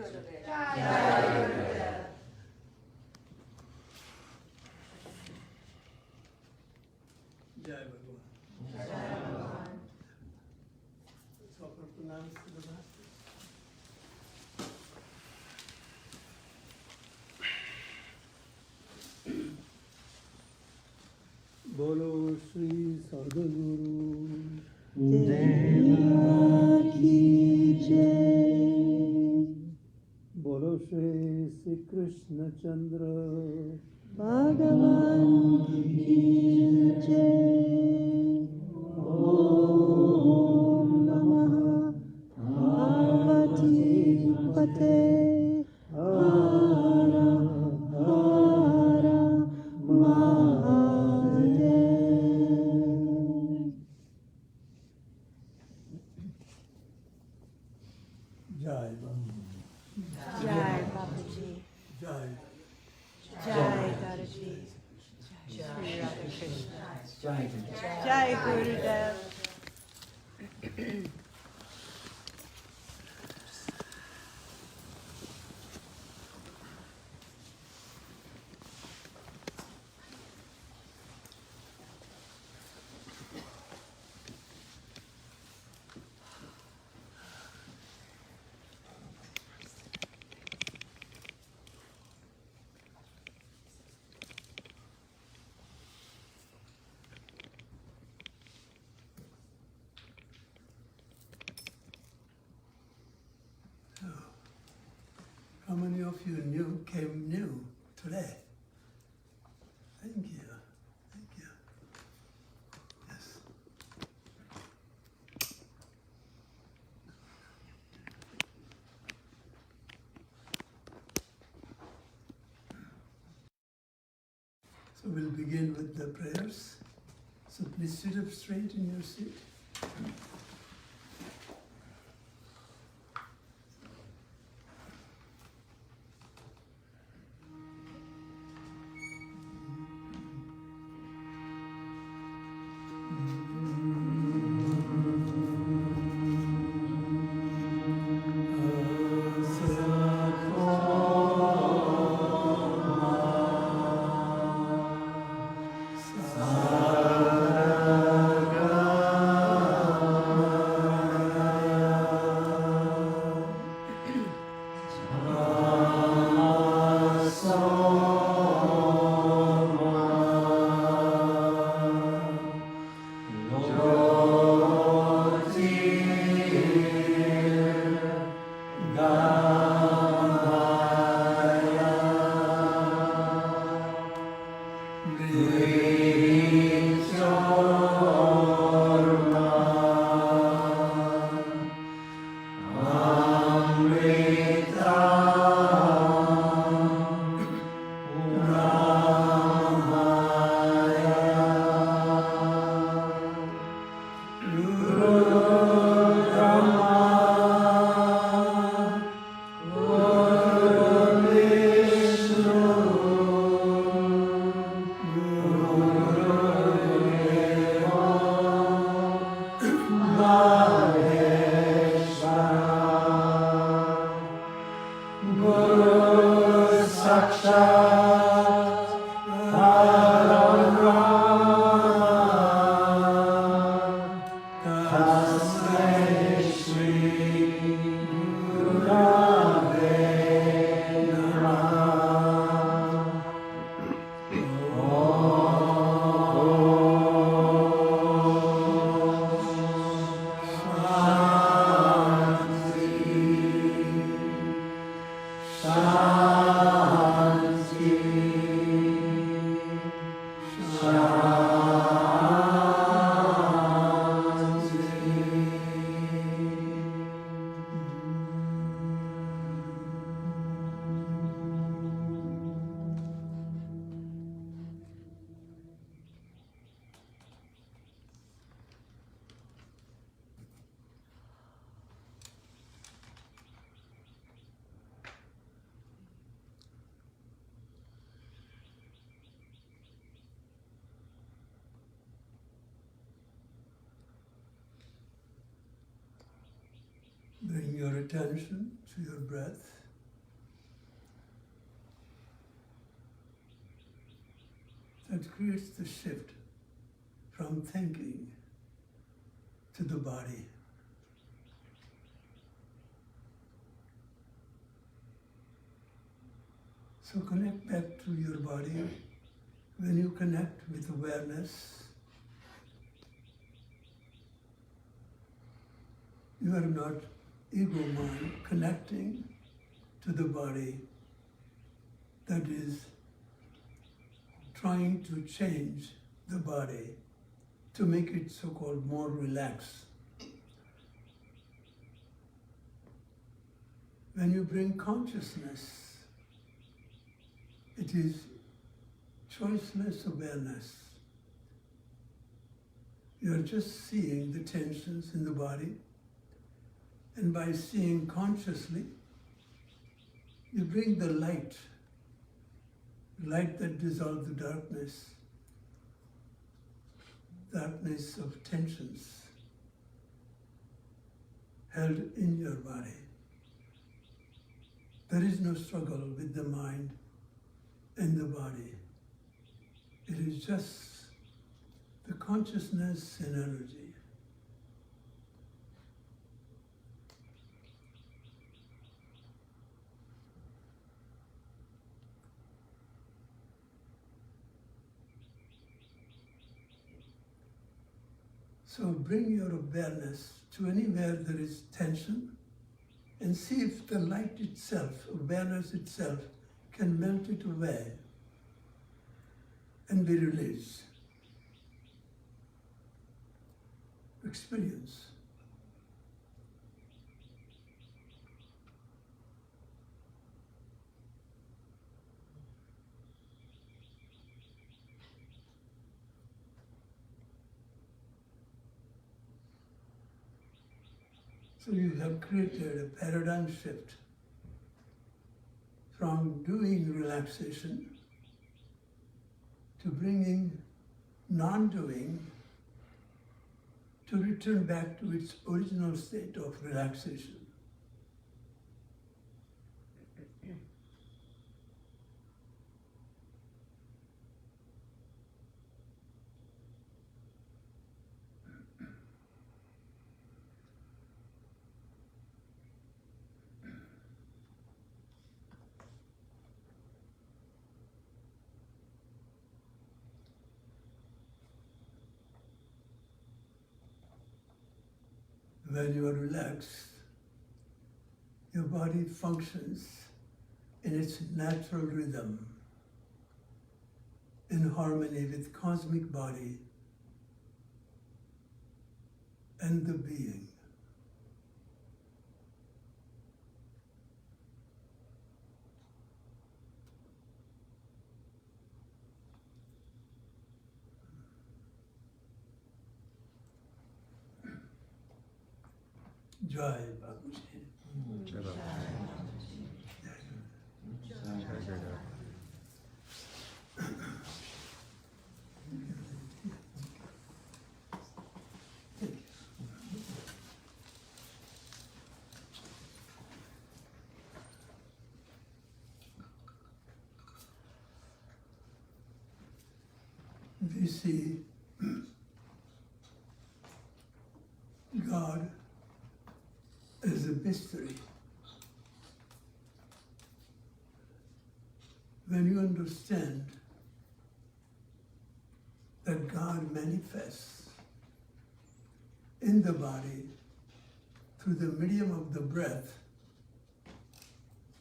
Gurudev. Jai Gurudev. Jai Bhagavan. Jai Bhagavan. Let's offer pranams to the Master. बोलो श्री सद्गुरु देव की जय। बोलो श्री कृष्ण चंद्र भगवान की जय। ओम नमः पार्वती पते हर हर महादेव। जय बाबा जय बाबा जी। जय जय दादा जी। Shri Radha Krishna. जय गुरुदेव। How many of you came new today? Thank you. Thank you. Yes. So we'll begin with the prayers. So please sit up straight in your seat. Bring your attention to your breath. that creates the shift from thinking to the body. So connect back to your body. When you connect with awareness, you are not ego mind connecting to the body that is trying to change the body to make it so-called more relaxed. When you bring consciousness, it is choiceless awareness. You are just seeing the tensions in the body, and by seeing consciously, you bring the light that dissolves the darkness of tensions held in your body. There is no struggle with the mind and the body. It is just the consciousness and energy. So bring your awareness to anywhere there is tension and see if the light itself, awareness itself, can melt it away and be released. Experience. So you have created a paradigm shift from doing relaxation to bringing non-doing to return back to its original state of relaxation. When you are relaxed, your body functions in its natural rhythm, in harmony with cosmic body and the being. Jai Babuji. Jai Babuji. We see God as a mystery. When you understand that God manifests in the body through the medium of the breath,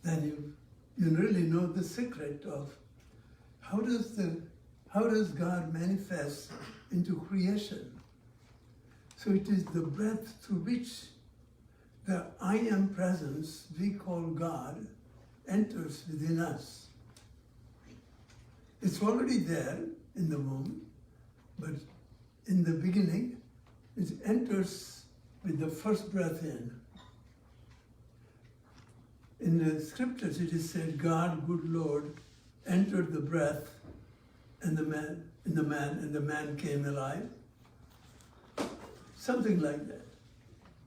then you really know the secret of how does God manifest into creation. So it is the breath through which the I am presence we call God enters within us. It's already there in the womb, but in the beginning, it enters with the first breath in. In the scriptures, it is said, God, good Lord, entered the breath and the man came alive. Something like that.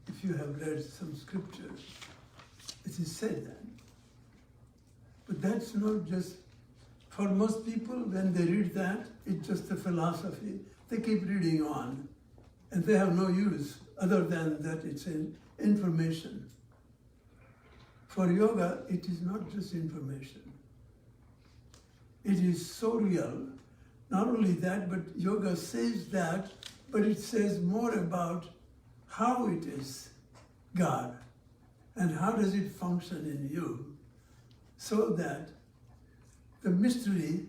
If you have read some scripture, it is said that. But that's not just For most people, when they read that, it's just a philosophy. They keep reading on, and they have no use other than that it's information. For yoga, it is not just information. It is so real. Not only that, but yoga says that, but it says more about how it is God and how does it function in you, so that the mystery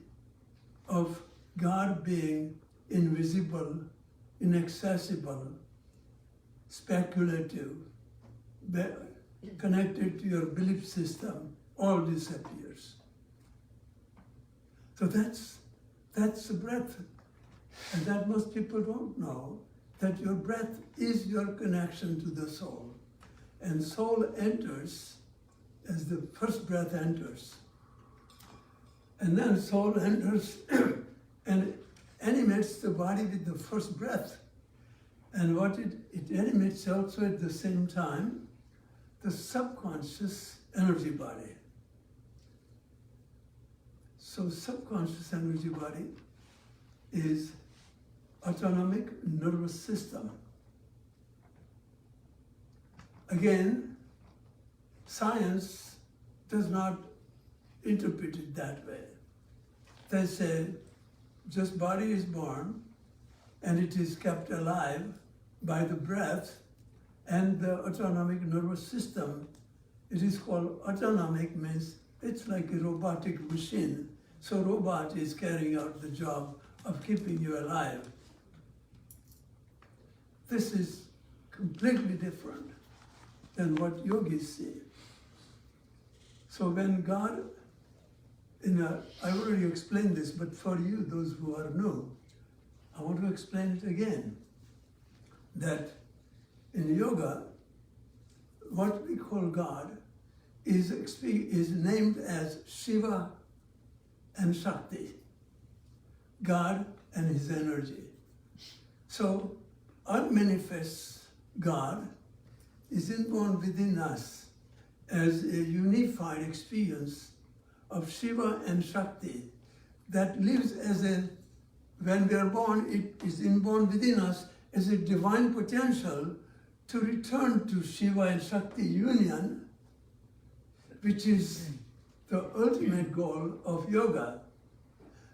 of God being invisible, inaccessible, speculative, connected to your belief system, all disappears. So that's the breath. And that most people don't know, that your breath is your connection to the soul. And soul enters as the first breath enters. And then soul enters and animates the body with the first breath. And what it animates also at the same time, the subconscious energy body. So subconscious energy body is autonomic nervous system. Again, science does not interpret it that way. They say, just body is born and it is kept alive by the breath and the autonomic nervous system. It is called autonomic, means it's like a robotic machine. So robot is carrying out the job of keeping you alive. This is completely different than what yogis see. So when God, I already explained this, but for you, those who are new, I want to explain it again. That in yoga, what we call God is named as Shiva and Shakti, God and his energy. So unmanifest God is inborn within us as a unified experience of Shiva and Shakti that lives when we are born, it is inborn within us as a divine potential to return to Shiva and Shakti union, which is the ultimate goal of yoga,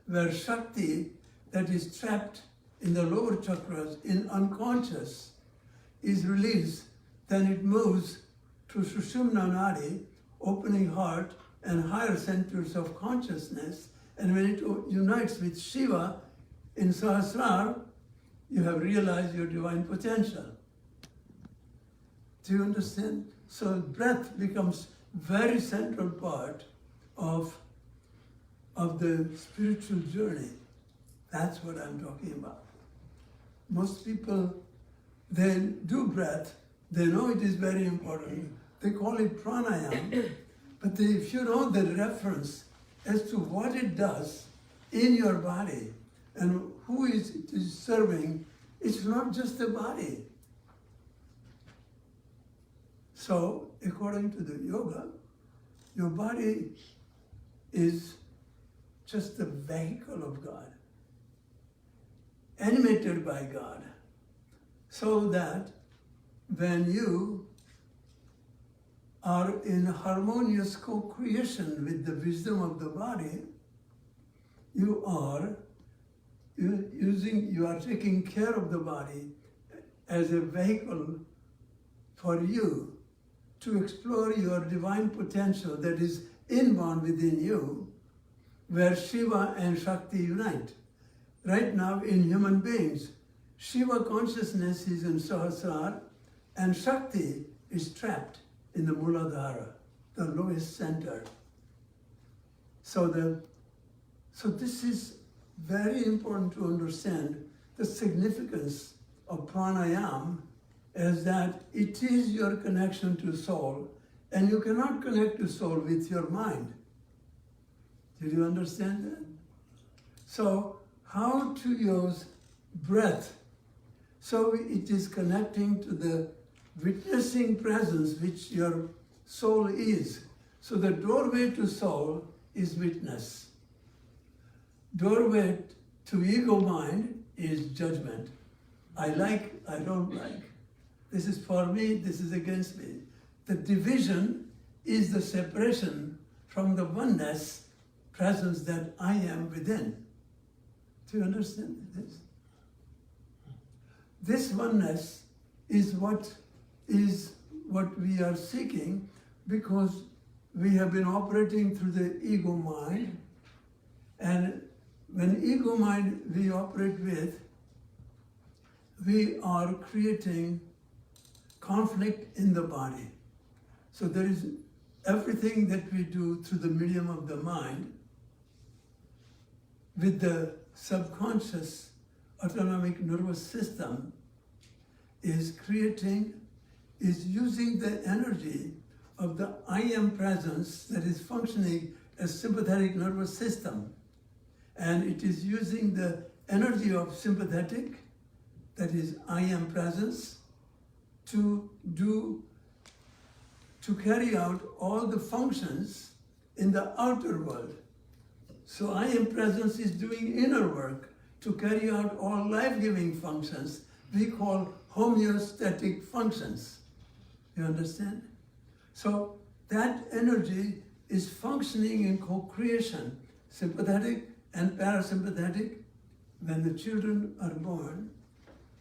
where Shakti, that is trapped in the lower chakras, in unconscious, is released. Then it moves to Sushumna Nadi, opening heart, and higher centers of consciousness. And when it unites with Shiva in Sahasrara, you have realized your divine potential. Do you understand? So breath becomes very central part of the spiritual journey. That's what I'm talking about. Most people, they do breath, they know it is very important. They call it pranayama, but if you know the reference as to what it does in your body and who it is serving, it's not just the body. So, according to the yoga, your body is just the vehicle of God, animated by God, so that when you are in harmonious co-creation with the wisdom of the body, you are taking care of the body as a vehicle for you to explore your divine potential that is inborn within you, where Shiva and Shakti unite. Right now in human beings, Shiva consciousness is in Sahasrara and Shakti is trapped in the Muladhara, the lowest center. So this is very important to understand the significance of pranayama, is that it is your connection to soul, and you cannot connect to soul with your mind. Did you understand that? So how to use breath? So it is connecting to the witnessing presence which your soul is. So the doorway to soul is witness. doorway to ego mind is judgment. I like, I don't like. This is for me, this is against me. The division is the separation from the oneness presence that I am within. Do you understand this? This oneness is what we are seeking, because we have been operating through the ego mind, and when ego mind we operate with, we are creating conflict in the body. So there is everything that we do through the medium of the mind with the subconscious autonomic nervous system is using the energy of the I am presence that is functioning as sympathetic nervous system. And it is using the energy of sympathetic, that is I am presence, to carry out all the functions in the outer world. So I am presence is doing inner work to carry out all life-giving functions we call homeostatic functions. You understand? So that energy is functioning in co-creation, sympathetic and parasympathetic. When the children are born,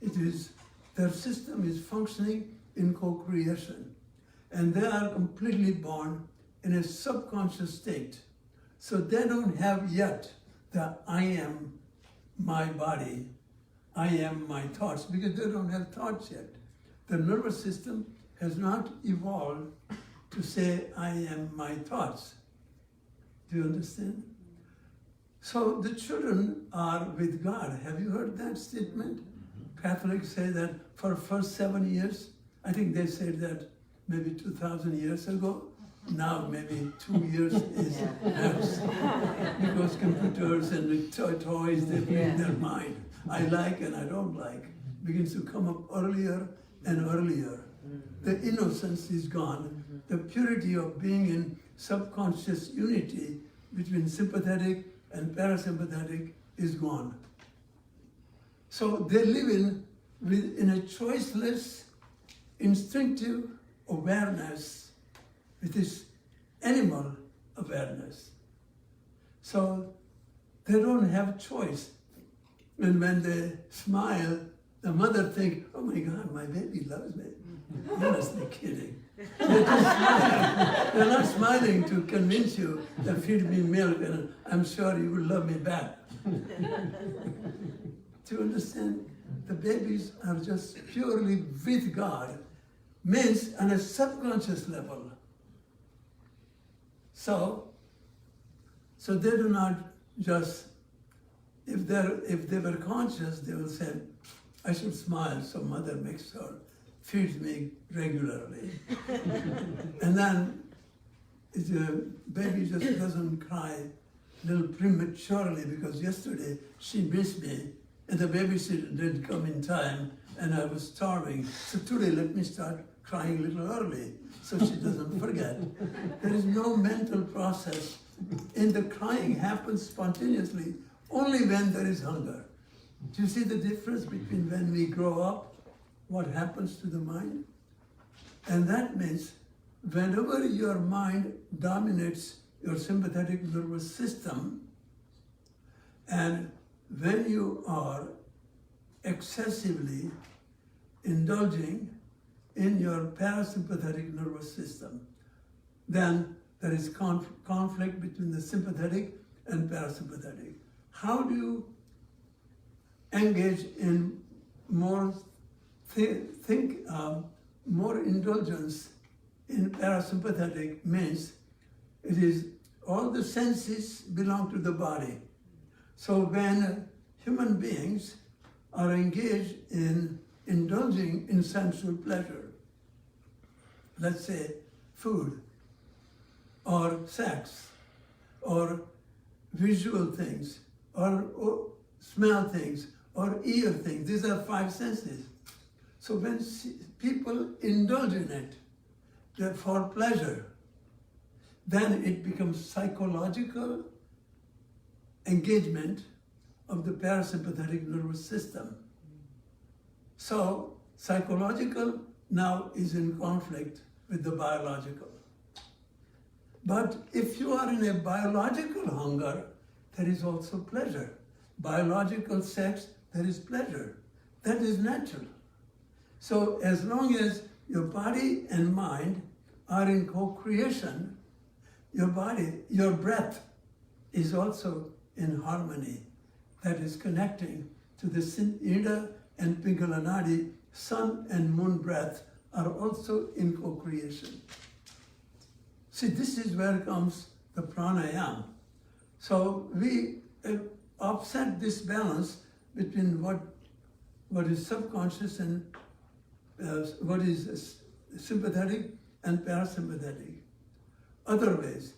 their system is functioning in co-creation. And they are completely born in a subconscious state. So they don't have yet the I am my body, I am my thoughts, because they don't have thoughts yet. The nervous system has not evolved to say I am my thoughts. Do you understand? So the children are with God. Have you heard that statement? Catholics say that for the first 7 years. I think they said that maybe 2,000 years ago. Now maybe 2 years is perhaps, because computers and the toys, they bring their mind. I like and I don't like begins to come up earlier and earlier. The innocence is gone. The purity of being in subconscious unity between sympathetic and parasympathetic is gone. So they live in a choiceless, instinctive awareness with this animal awareness. So they don't have choice. And when they smile, the mother thinks, oh my God, my baby loves me. You must be kidding. They're just smiling. They're not smiling to convince you that feed me milk and I'm sure you will love me back. Do you understand? The babies are just purely with God, means on a subconscious level. So they do not just, if they were conscious, they will say, I should smile so mother makes sure, feeds me regularly. And then the baby just doesn't cry a little prematurely because yesterday she missed me and the babysitter didn't come in time and I was starving. So today let me start crying a little early so she doesn't forget. There is no mental process. And the crying happens spontaneously only when there is hunger. Do you see the difference between when we grow up, what happens to the mind? And that means whenever your mind dominates your sympathetic nervous system, and when you are excessively indulging in your parasympathetic nervous system, then there is conflict between the sympathetic and parasympathetic. How do you engage in more more indulgence in parasympathetic? Means it is all the senses belong to the body. So when human beings are engaged in indulging in sensual pleasure, let's say food or sex or visual things or smell things or ear things, these are 5 senses. So when people indulge in it for pleasure, then it becomes psychological engagement of the parasympathetic nervous system. So psychological now is in conflict with the biological. But if you are in a biological hunger, there is also pleasure. Biological sex, there is pleasure. That is natural. So as long as your body and mind are in co-creation, your body, your breath is also in harmony. That is connecting to the Ida and Pingala Nadi, sun and moon breath are also in co-creation. See, this is where comes the pranayama. So we upset this balance between what is subconscious and what is sympathetic and parasympathetic. Other ways.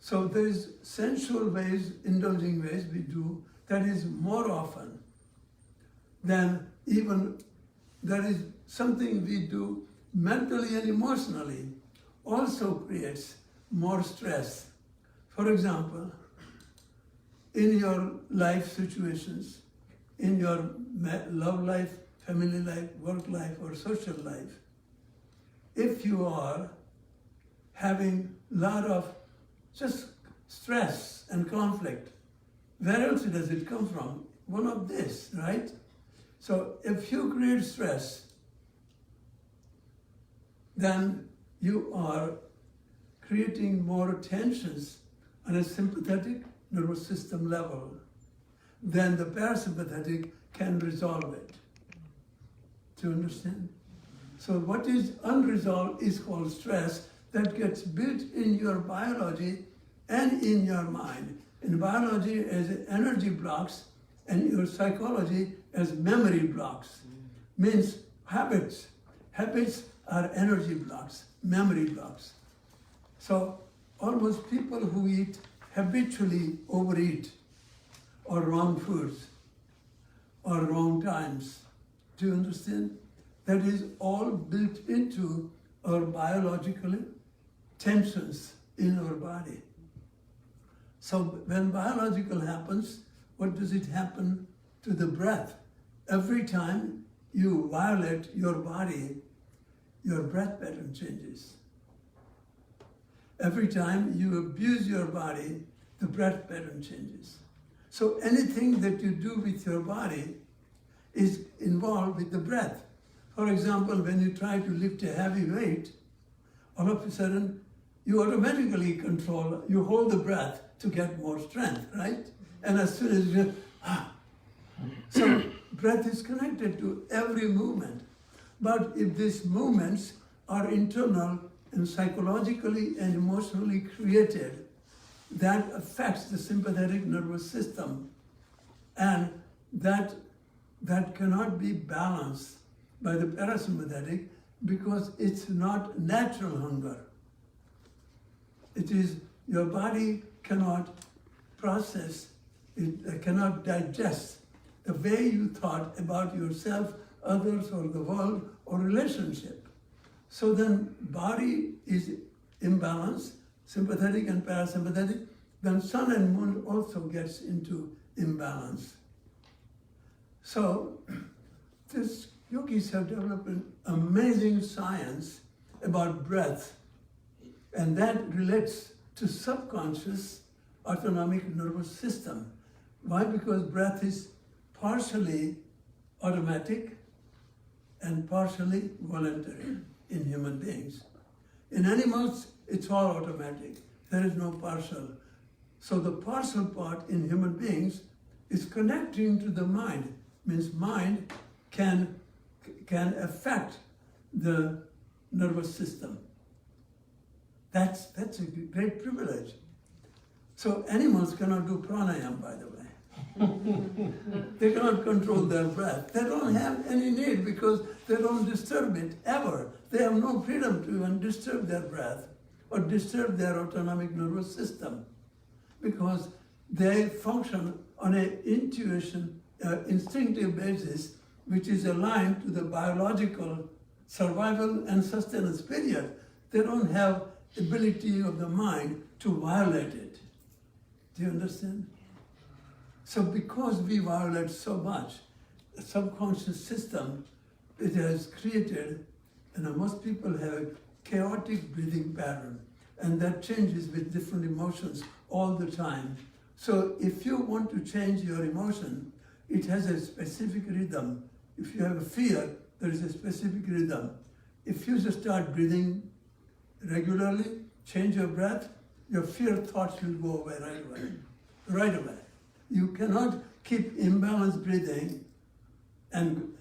So there is sensual ways, indulging ways we do that is more often than even there is something we do mentally and emotionally also creates more stress. For example, in your life situations, in your love life, family life, work life, or social life, if you are having a lot of just stress and conflict, where else does it come from? One of this, right? So if you create stress, then you are creating more tensions on a sympathetic nervous system level, then the parasympathetic can resolve it. Do you understand? So what is unresolved is called stress that gets built in your biology and in your mind. In biology as energy blocks and your psychology as memory blocks. Means habits. Habits are energy blocks, memory blocks. So almost people who eat habitually overeat, or wrong foods, or wrong times. Do you understand? That is all built into our biological tensions in our body. So when biological happens, what does it happen to the breath? Every time you violate your body, your breath pattern changes. Every time you abuse your body, the breath pattern changes. So anything that you do with your body is involved with the breath. For example, when you try to lift a heavy weight, all of a sudden you automatically control, you hold the breath to get more strength, right? And as soon as you, so breath is connected to every movement. But if these movements are internal and psychologically and emotionally created, that affects the sympathetic nervous system, and that cannot be balanced by the parasympathetic because it's not natural hunger. It is, your body cannot process, it cannot digest the way you thought about yourself, others, or the world, or relationship. So then body is imbalanced, sympathetic and parasympathetic, then sun and moon also gets into imbalance. So these yogis have developed an amazing science about breath, and that relates to subconscious autonomic nervous system. Why? Because breath is partially automatic and partially voluntary in human beings. In animals, it's all automatic. There is no partial. So the partial part in human beings is connecting to the mind. Means mind can affect the nervous system. That's a great privilege. So animals cannot do pranayama, by the way. They cannot control their breath. They don't have any need because they don't disturb it ever. They have no freedom to even disturb their breath or disturb their autonomic nervous system because they function on an instinctive basis which is aligned to the biological survival and sustenance period. They don't have ability of the mind to violate it. Do you understand? So because we violate so much, the subconscious system, it has created, most people have a chaotic breathing pattern, and that changes with different emotions all the time. So if you want to change your emotion, it has a specific rhythm. If you have a fear, there is a specific rhythm. If you just start breathing regularly, change your breath, your fear thoughts will go away right away. Right away. You cannot keep imbalanced breathing and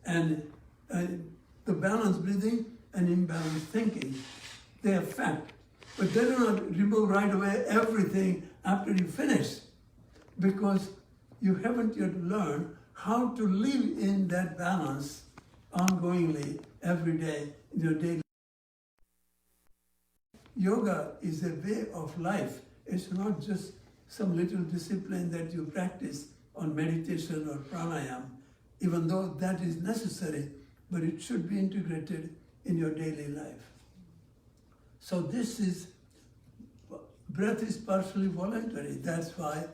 the balanced breathing and imbalanced thinking, they affect. But they do not remove right away everything after you finish, because you haven't yet learned how to live in that balance ongoingly every day in your daily life. Yoga is a way of life. It's not just some little discipline that you practice on meditation or pranayama, even though that is necessary, but it should be integrated in your daily life. So breath is partially voluntary. That's why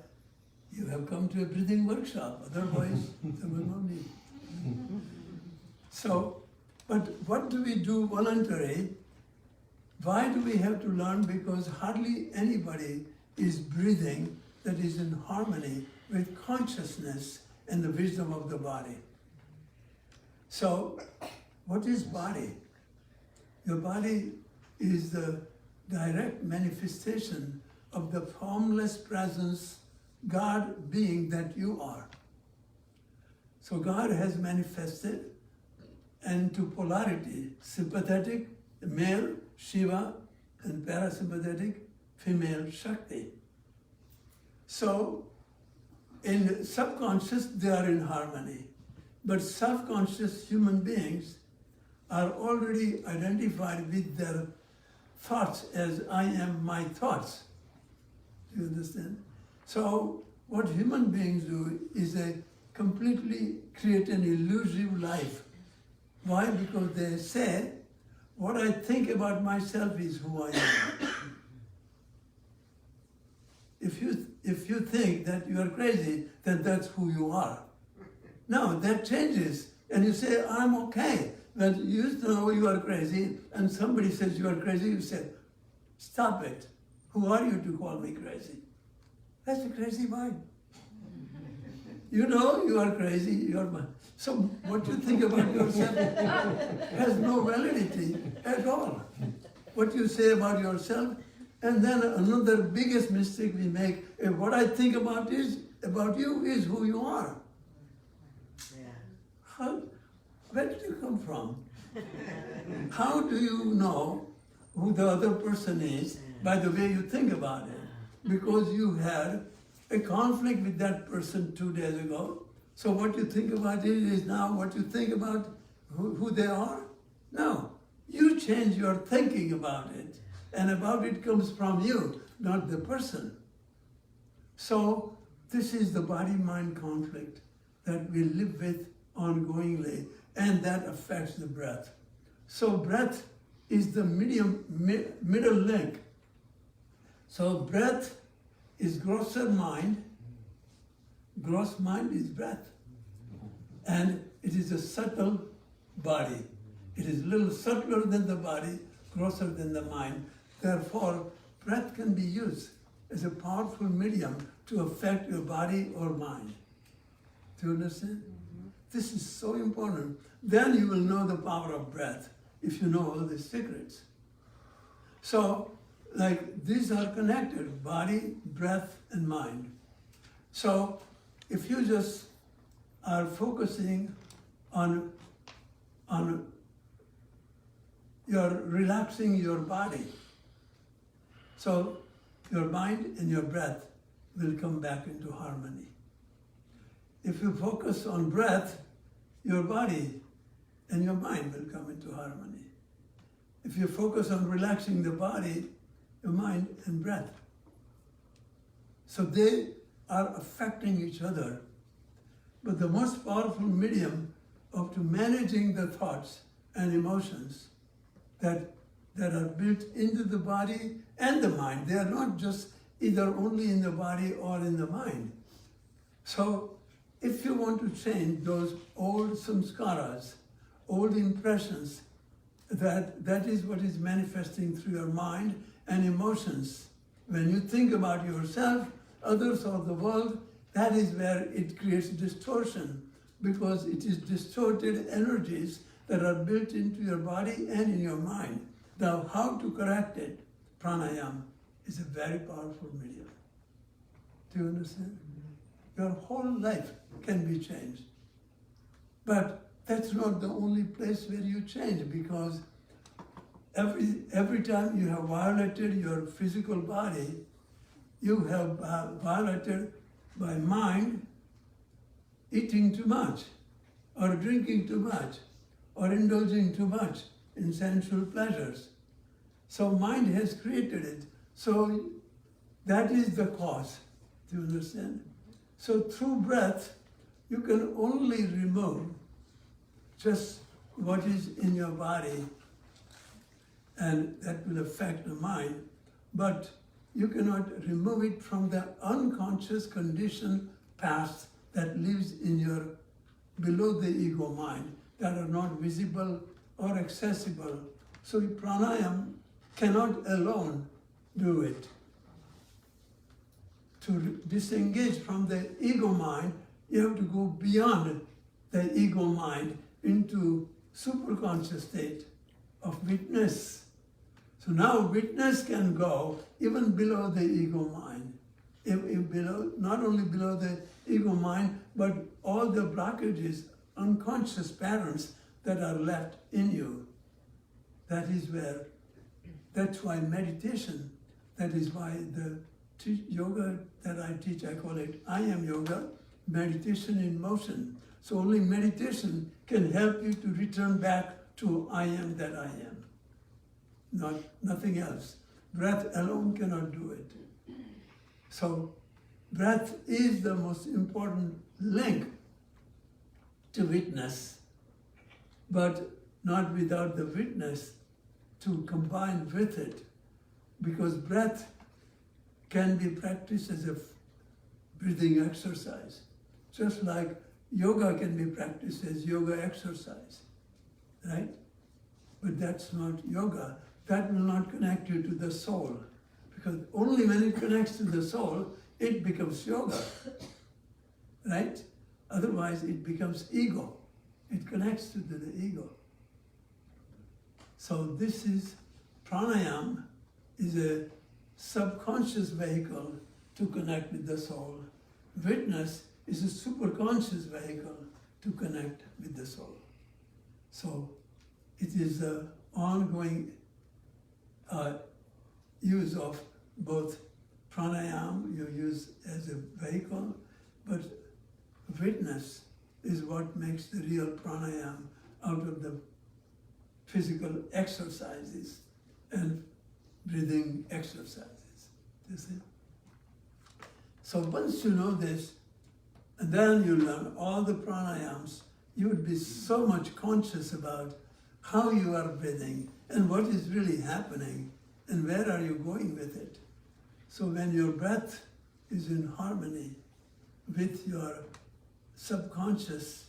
you have come to a breathing workshop. Otherwise, there was no need. So, but what do we do voluntary? Why do we have to learn? Because hardly anybody is breathing that is in harmony with consciousness and the wisdom of the body. So, what is body? Your body is the direct manifestation of the formless presence, God being that you are. So God has manifested into polarity, sympathetic, male, Shiva, and parasympathetic, female, Shakti. So in subconscious, they are in harmony. But subconscious human beings are already identified with their thoughts as I am my thoughts. Do you understand? So what human beings do is they completely create an illusive life. Why? Because they say, what I think about myself is who I am. If you think that you are crazy, then that's who you are. No, that changes. And you say, I'm okay. When you used to know you are crazy, and somebody says you are crazy, you say, stop it. Who are you to call me crazy? That's a crazy mind. You know you are crazy, you are mad. So what you think about yourself has no validity at all. What you say about yourself, and then another biggest mistake we make, what I think about you is who you are. Where did you come from? How do you know who the other person is by the way you think about it? Because you had a conflict with that person 2 days ago. So what you think about it is now what you think about who they are? No. You change your thinking about it, and about it comes from you, not the person. So this is the body-mind conflict that we live with ongoingly, and that affects the breath. So breath is the middle link. So breath is grosser mind. Gross mind is breath. And it is a subtle body. It is a little subtler than the body, grosser than the mind. Therefore, breath can be used as a powerful medium to affect your body or mind. Do you understand? This is so important. Then you will know the power of breath if you know all the secrets. So, like these are connected, body, breath, and mind. So, if you just are focusing on your relaxing your body, so your mind and your breath will come back into harmony. If you focus on breath, your body and your mind will come into harmony. If you focus on relaxing the body, your mind and breath. So they are affecting each other. But the most powerful medium of managing the thoughts and emotions that are built into the body and the mind, they are not just either only in the body or in the mind. So if you want to change those old samskaras, old impressions, that is what is manifesting through your mind and emotions. When you think about yourself, others, or the world, that is where it creates distortion, because it is distorted energies that are built into your body and in your mind. Now, how to correct it? Pranayama is a very powerful medium. Do you understand? Your whole life can be changed. But that's not the only place where you change, because every time you have violated your physical body, you have violated by mind, eating too much, or drinking too much, or indulging too much in sensual pleasures. So mind has created it. So that is the cause. Do you understand? So through breath, you can only remove just what is in your body, and that will affect the mind, but you cannot remove it from the unconscious condition past that lives in your below the ego mind, that are not visible or accessible. So pranayama cannot alone do it. To disengage from the ego mind, you have to go beyond the ego mind into superconscious state of witness. So now witness can go even below the ego mind. Below, not only below the ego mind, but all the blockages, unconscious patterns that are left in you. That is where, that's why meditation, that is why the yoga that I teach, I call it I am yoga, meditation in motion. So only meditation can help you to return back to I am that I am, nothing else. Breath alone cannot do it. So breath is the most important link to witness, but not without the witness to combine with it, because breath can be practiced as a breathing exercise, just like yoga can be practiced as yoga exercise, right? But that's not yoga. That will not connect you to the soul, because only when it connects to the soul, it becomes yoga, right? Otherwise, it becomes ego. It connects to the ego. So this is, pranayama is a subconscious vehicle to connect with the soul. Witness is a superconscious vehicle to connect with the soul. So it is the ongoing use of both pranayama, you use as a vehicle, but witness is what makes the real pranayama out of the physical exercises and breathing exercises. You see? So once you know this, and then you learn all the pranayams, you would be so much conscious about how you are breathing and what is really happening and where are you going with it. So when your breath is in harmony with your subconscious,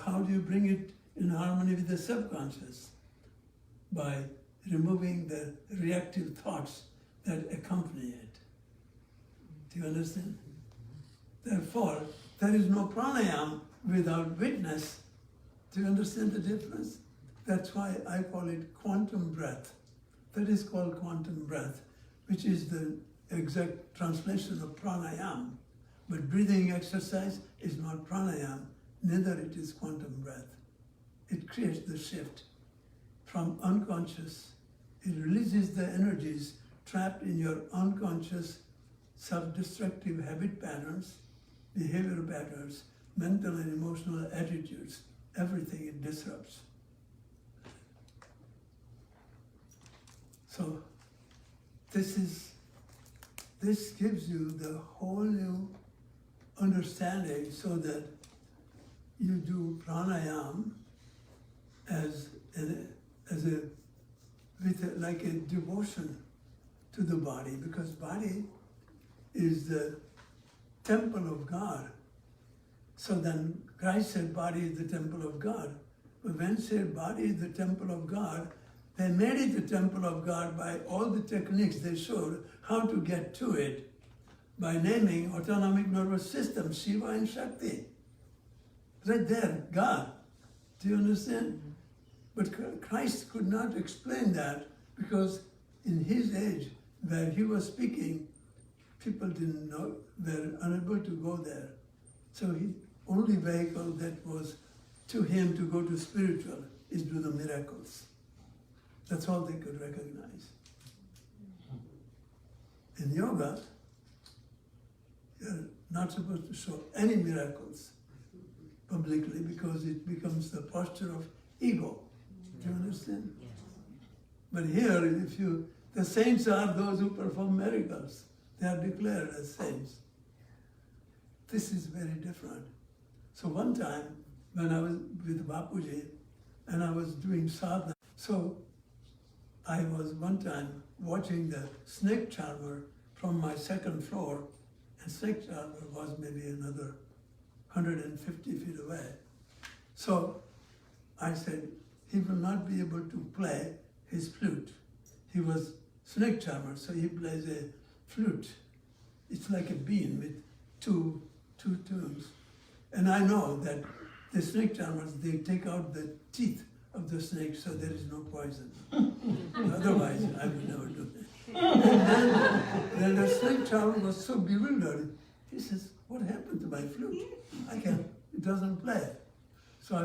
how do you bring it in harmony with the subconscious? By removing the reactive thoughts that accompany it. Do you understand? Therefore, there is no pranayama without witness. Do you understand the difference? That's why I call it quantum breath. That is called quantum breath, which is the exact translation of pranayama. But breathing exercise is not pranayama, neither it is quantum breath. It creates the shift from unconscious. It releases the energies trapped in your unconscious self-destructive habit patterns, behavioral patterns, mental and emotional attitudes, everything it disrupts. So this gives you the whole new understanding, so that you do pranayama like a devotion to the body, because body is the temple of God. So then Christ said body is the temple of God. But when said body is the temple of God, they made it the temple of God by all the techniques they showed how to get to it by naming autonomic nervous system, Shiva and Shakti. Right there, God. Do you understand? But Christ could not explain that because in his age, where he was speaking, people didn't know, were unable to go there. So the only vehicle that was to him to go to spiritual is do the miracles. That's all they could recognize. In yoga, you're not supposed to show any miracles publicly because it becomes the posture of ego. Do you understand? Yes. But here, the saints are those who perform miracles. They are declared as saints. This is very different. So one time, when I was with Bapuji, and I was doing sadhana, so I was one time watching the snake charmer from my second floor, and snake charmer was maybe another 150 feet away. So I said, he will not be able to play his flute. He was snake charmer, so he plays a flute. It's like a bean with two tunes. And I know that the snake charmers, they take out the teeth of the snake so there is no poison. Otherwise, I would never do that. And then the snake charmer was so bewildered. He says, what happened to my flute? It doesn't play. So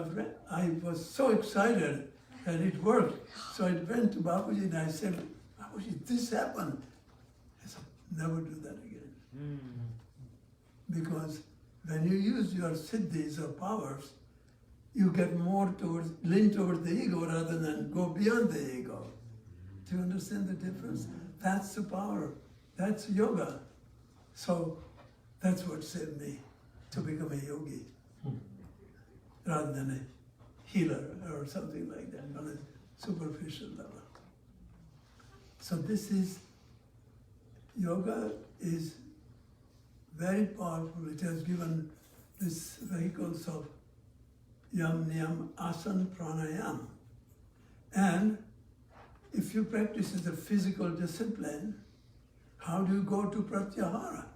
I was so excited that it worked. So I went to Bapuji and I said, Bapuji, this happened. I said, never do that again. Because when you use your siddhis or powers, you get more lean towards the ego rather than go beyond the ego. Do you understand the difference? That's the power. That's yoga. So that's what saved me to become a yogi rather than a healer or something like that on a superficial level. So yoga is very powerful. It has given these vehicles of yam, niyam, asana, pranayama. And if you practice as a physical discipline, how do you go to pratyahara?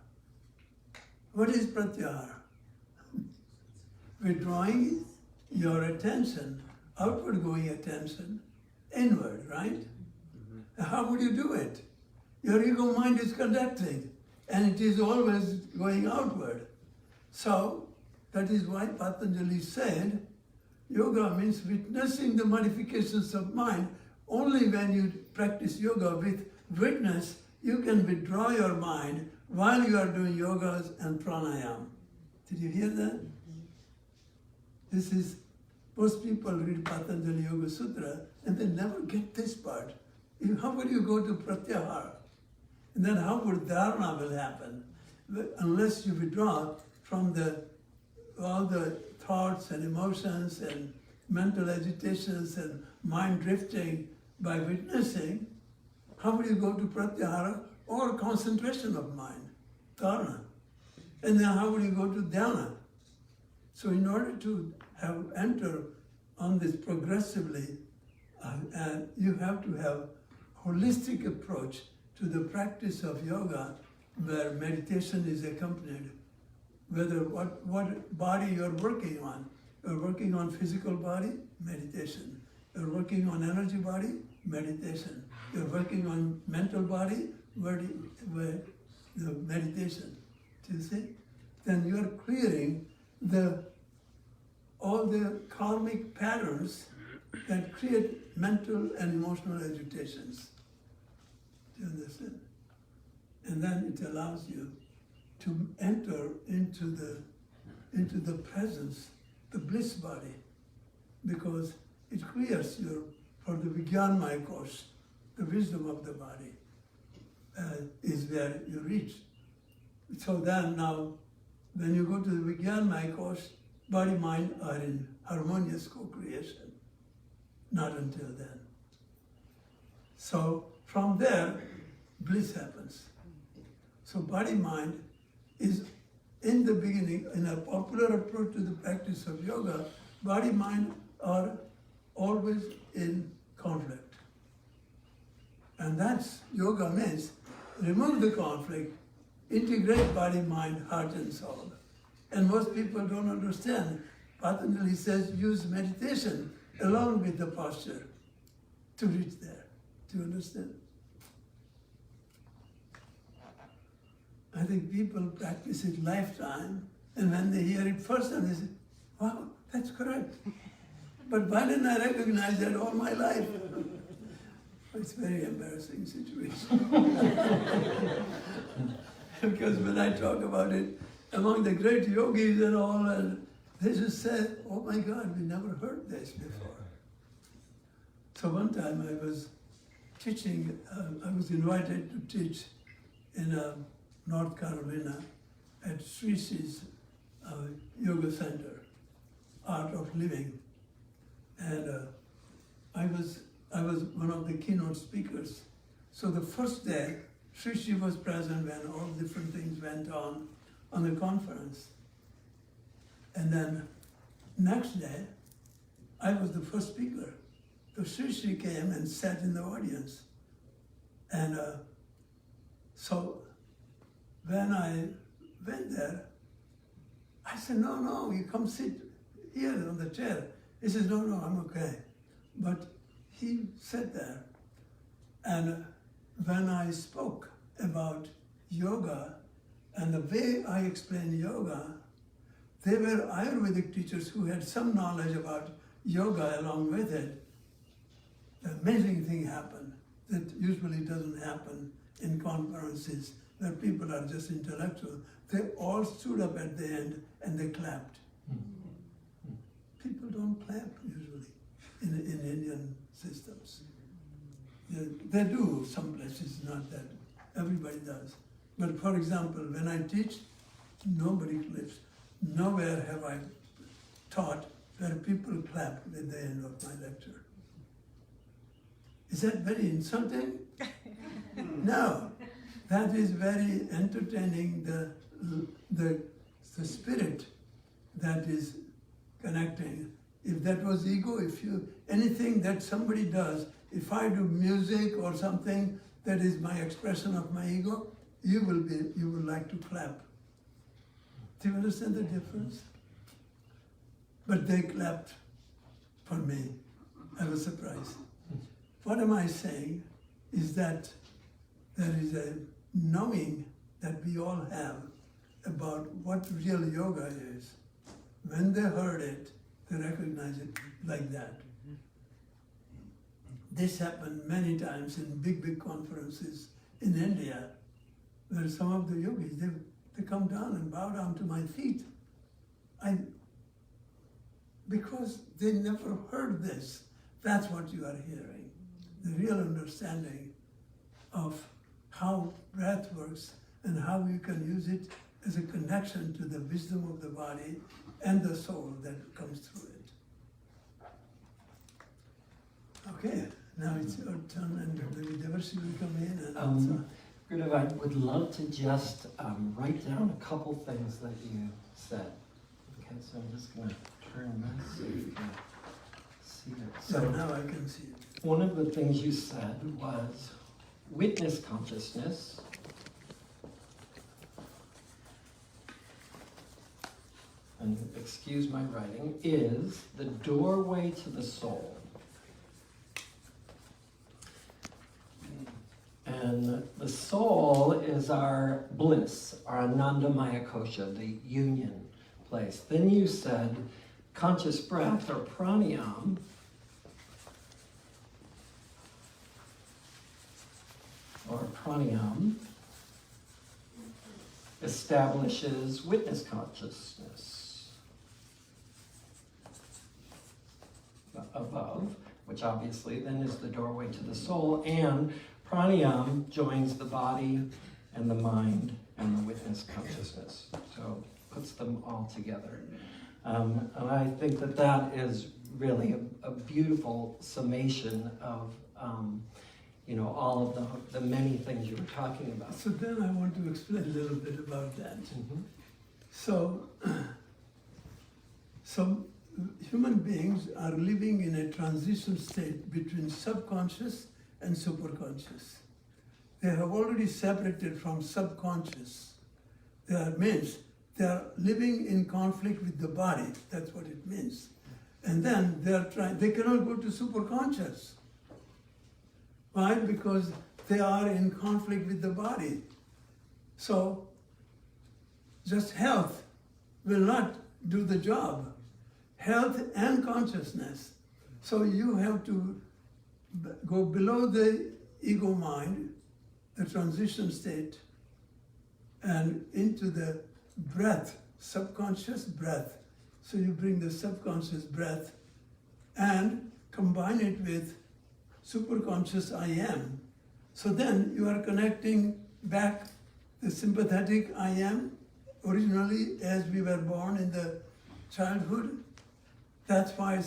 What is pratyahara? Withdrawing your attention, outward going attention, inward, right? How would you do it? Your ego mind is conducting, and it is always going outward. So, that is why Patanjali said, yoga means witnessing the modifications of mind. Only when you practice yoga with witness, you can withdraw your mind while you are doing yogas and pranayama. Did you hear that? Most people read Patanjali Yoga Sutra and they never get this part. How would you go to pratyahara? And then how would dharana will happen? Unless you withdraw from all the thoughts and emotions and mental agitations and mind drifting by witnessing, how would you go to pratyahara or concentration of mind, dharana? And then how would you go to dhyana? So in order to enter on this progressively, you have to have holistic approach to the practice of yoga where meditation is accompanied. Whether what body you're working on. You're working on physical body, meditation. You're working on energy body, meditation. You're working on mental body, meditation. Do you see? Then you're clearing all the karmic patterns that create mental and emotional agitations. Do you understand? And then it allows you to enter into the presence, the bliss body, because it clears for the Vijnanmaya course, the wisdom of the body is where you reach. So then now, when you go to the Vijnanmaya course, body, mind are in harmonious co-creation. Not until then. So from there, bliss happens. So body, mind is in the beginning, in a popular approach to the practice of yoga, body, mind are always in conflict. And that's yoga means remove the conflict, integrate body, mind, heart and soul. And most people don't understand. Patanjali says use meditation along with the posture to reach there. Do you understand? I think people practice it lifetime, and when they hear it first time, they say, wow, that's correct. But why didn't I recognize that all my life? It's a very embarrassing situation. Because when I talk about it, among the great yogis and all, and they just say, oh my God, we never heard this before. So one time I was teaching, I was invited to teach in North Carolina at Srisi's yoga center, Art of Living. And I was one of the keynote speakers. So the first day, Srisi was present when all different things went on the conference. And then next day, I was the first speaker. So Srisi came and sat in the audience. And so when I went there, I said, no, you come sit here on the chair. He says, no, I'm okay. But he sat there. And when I spoke about yoga and the way I explained yoga, they were Ayurvedic teachers who had some knowledge about yoga along with it. The amazing thing happened that usually doesn't happen in conferences where people are just intellectual. They all stood up at the end and they clapped. People don't clap usually in Indian systems. They do some places, not that everybody does. But for example, when I teach, nobody claps. Nowhere have I taught where people clap at the end of my lecture. Is that very insulting? No, that is very entertaining, the spirit that is connecting. If that was ego, anything that somebody does, if I do music or something that is my expression of my ego, you will like to clap. Do you understand the difference? But they clapped for me. I was surprised. What am I saying is that there is a knowing that we all have about what real yoga is. When they heard it, they recognized it like that. This happened many times in big conferences in India, where some of the yogis, they come down and bow down to my feet. Because they never heard this. That's what you are hearing. The real understanding of how breath works and how you can use it as a connection to the wisdom of the body and the soul that comes through it. Okay, now it's your turn, and maybe Devarshi will come in and answer. Gurudev, I would love to just write down a couple things that you said. Okay, so I'm just going to turn this so you can see it. So now I can see it. One of the things you said was witness consciousness and excuse my writing, is the doorway to the soul. And the soul is our bliss, our Anandamaya Kosha, the union place. Then you said conscious breath, or pranayam, establishes witness consciousness above, which obviously then is the doorway to the soul, and pranayam joins the body and the mind and the witness consciousness. So puts them all together. And I think that that is really a beautiful summation of all of the many things you were talking about. So then I want to explain a little bit about that. So, some human beings are living in a transition state between subconscious and superconscious. They have already separated from subconscious. Means they are living in conflict with the body. That's what it means. And then they cannot go to superconscious. Why? Because they are in conflict with the body. So, just health will not do the job. Health and consciousness. So you have to go below the ego mind, the transition state, and into the breath, subconscious breath. So you bring the subconscious breath and combine it with superconscious I am. So then you are connecting back the sympathetic I am, originally as we were born in the childhood. That's why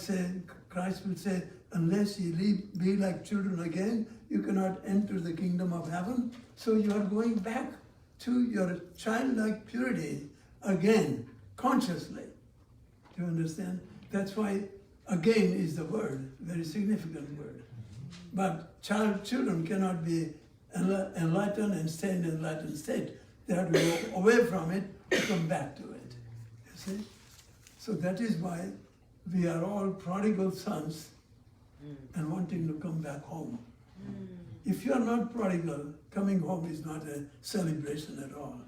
Christ will say, unless you be like children again, you cannot enter the kingdom of heaven. So you are going back to your childlike purity again, consciously. Do you understand? That's why again is the word, very significant word. But children cannot be enlightened and stay in an enlightened state. They have to go away from it and come back to it. You see? So that is why we are all prodigal sons and wanting to come back home. If you are not prodigal, coming home is not a celebration at all.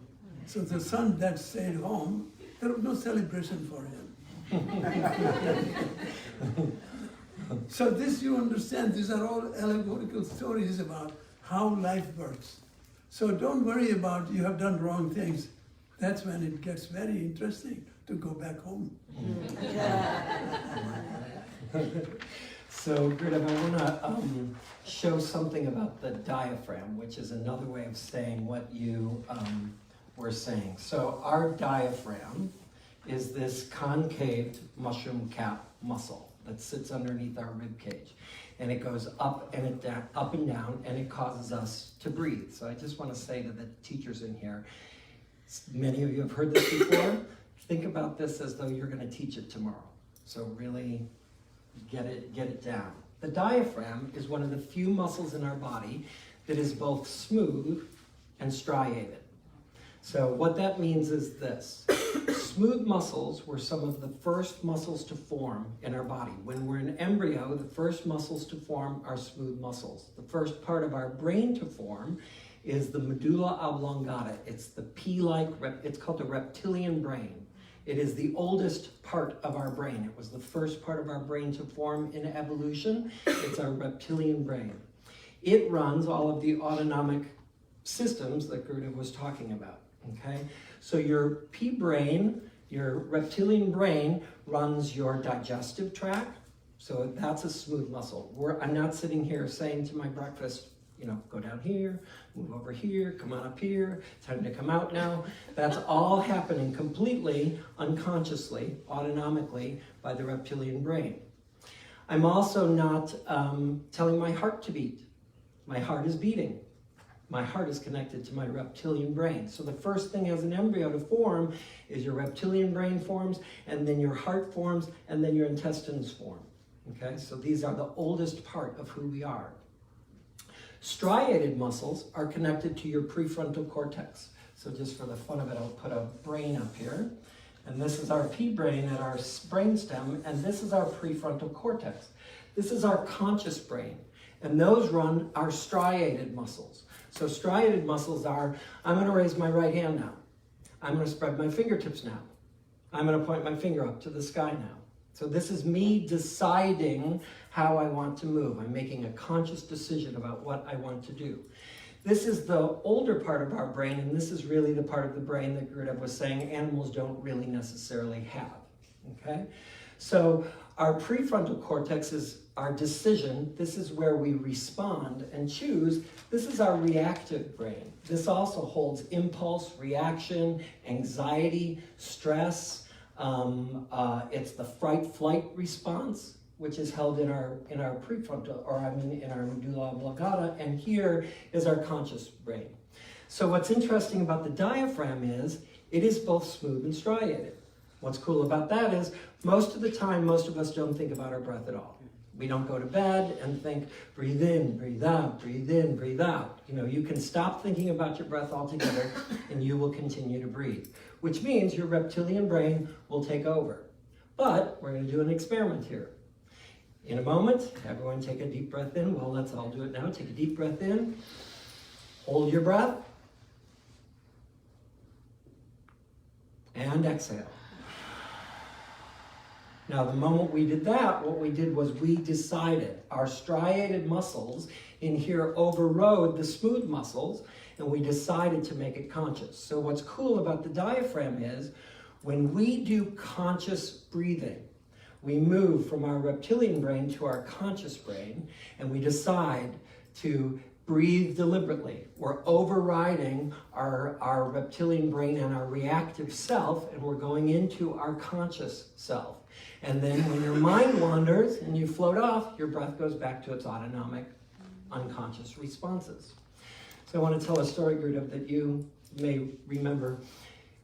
So the son that stayed home, there was no celebration for him. So this you understand, these are all allegorical stories about how life works. So don't worry about you have done wrong things. That's when it gets very interesting to go back home. So, Gurudev, I want to show something about the diaphragm, which is another way of saying what you were saying. So our diaphragm is this concave mushroom cap muscle that sits underneath our rib cage. And it goes up and down, and it causes us to breathe. So I just want to say to the teachers in here, many of you have heard this before. Think about this as though you're going to teach it tomorrow. So really get it down. The diaphragm is one of the few muscles in our body that is both smooth and striated. So what that means is this. Smooth muscles were some of the first muscles to form in our body. When we're an embryo, the first muscles to form are smooth muscles. The first part of our brain to form is the medulla oblongata. It's the pea-like, it's called the reptilian brain. It is the oldest part of our brain. It was the first part of our brain to form in evolution. It's our reptilian brain. It runs all of the autonomic systems that Gurudev was talking about, okay? So your pea brain, your reptilian brain, runs your digestive tract. So that's a smooth muscle. I'm not sitting here saying to my breakfast, go down here, move over here, come on up here, time to come out now. That's all happening completely unconsciously, autonomically, by the reptilian brain. I'm also not telling my heart to beat. My heart is beating. My heart is connected to my reptilian brain. So the first thing as an embryo to form is your reptilian brain forms, and then your heart forms, and then your intestines form. Okay, so these are the oldest part of who we are. Striated muscles are connected to your prefrontal cortex. So just for the fun of it, I'll put a brain up here. And this is our pea brain at our brainstem, and this is our prefrontal cortex. This is our conscious brain. And those run our striated muscles. So striated muscles are, I'm going to raise my right hand now. I'm going to spread my fingertips now. I'm going to point my finger up to the sky now. So this is me deciding how I want to move. I'm making a conscious decision about what I want to do. This is the older part of our brain, and this is really the part of the brain that Gurudev was saying animals don't really necessarily have. Okay? So our prefrontal cortex is our decision. This is where we respond and choose. This is our reactive brain. This also holds impulse, reaction, anxiety, stress. It's the fight-flight response, which is held in our prefrontal, in our medulla oblongata, and here is our conscious brain. So what's interesting about the diaphragm is It is both smooth and striated. What's cool about that is most of the time, most of us don't think about our breath at all. We don't go to bed and think, breathe in, breathe out, breathe in, breathe out. You know, you can stop thinking about your breath altogether and you will continue to breathe, which means your reptilian brain will take over. But we're going to do an experiment here. In a moment, everyone take a deep breath in. Well, let's all do it now. Take a deep breath in. Hold your breath. And exhale. Now, the moment we did that, what we did was we decided our striated muscles in here overrode the smooth muscles, and we decided to make it conscious. So what's cool about the diaphragm is when we do conscious breathing, we move from our reptilian brain to our conscious brain, and we decide to breathe deliberately. We're overriding our reptilian brain and our reactive self, and we're going into our conscious self. And then when your mind wanders and you float off, your breath goes back to its autonomic, unconscious responses. So I want to tell a story, Gurudev, that you may remember.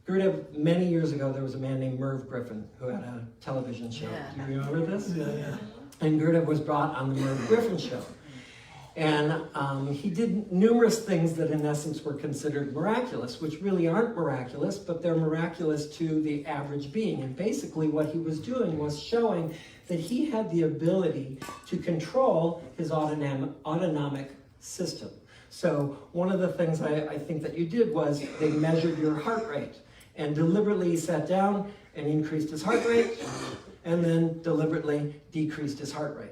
Gurudev, many years ago, there was a man named Merv Griffin who had a television show. Do you remember this? Yeah. And Gurudev was brought on the Merv Griffin show. And he did numerous things that in essence were considered miraculous, which really aren't miraculous, but they're miraculous to the average being. And basically what he was doing was showing that he had the ability to control his autonomic system. So one of the things I think that you did was they measured your heart rate, and deliberately he sat down and increased his heart rate, and then deliberately decreased his heart rate.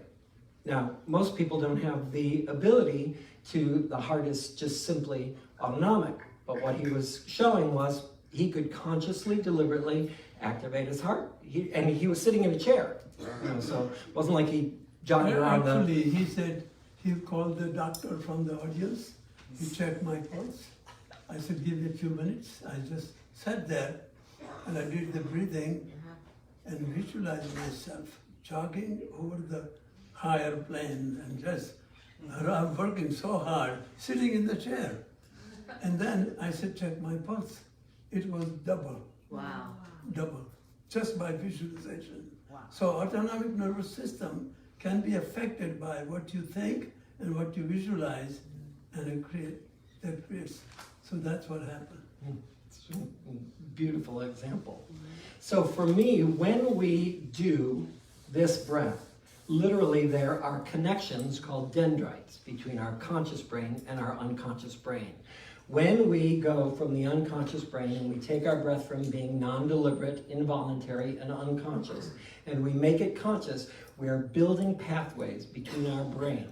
Now, most people don't have the ability to, the heart is just simply autonomic. But what he was showing was he could consciously, deliberately activate his heart. And he was sitting in a chair. You know, so it wasn't like he jogged around Actually, he said he called the doctor from the audience. He checked my pulse. I said, give me a few minutes. I just sat there and I did the breathing and visualized myself jogging over the higher plane and just I'm working so hard, sitting in the chair. And then I said, check my pulse. It was double. Wow. Double, just by visualization. Wow. So autonomic nervous system can be affected by what you think and what you visualize, and that creates. So that's what happened. It's a beautiful example. So for me, when we do this breath, literally there are connections called dendrites between our conscious brain and our unconscious brain. When we go from the unconscious brain and we take our breath from being non-deliberate, involuntary, and unconscious, and we make it conscious, we are building pathways between our brain,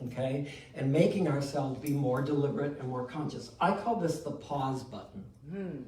okay, and making ourselves be more deliberate and more conscious. I call this the pause button.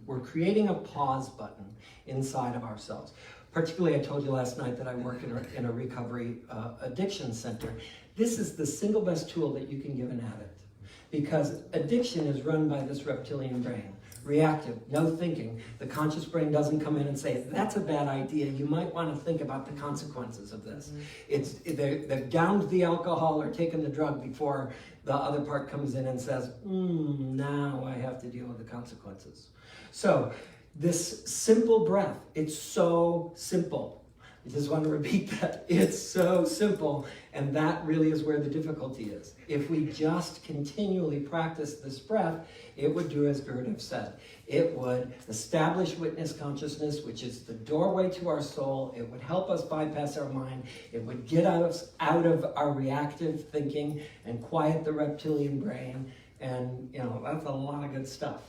We're creating a pause button inside of ourselves. Particularly, I told you last night that I work in a recovery addiction center. This is the single best tool that you can give an addict, because addiction is run by this reptilian brain. Reactive, no thinking. The conscious brain doesn't come in and say, that's a bad idea. You might want to think about the consequences of this. They've downed the alcohol or taken the drug before the other part comes in and says, now I have to deal with the consequences. So this simple breath, it's so simple. I just want to repeat that. It's so simple, and that really is where the difficulty is. If we just continually practice this breath, it would do as Gurudev said. It would establish witness consciousness, which is the doorway to our soul. It would help us bypass our mind. It would get us out of our reactive thinking and quiet the reptilian brain. And, you know, that's a lot of good stuff.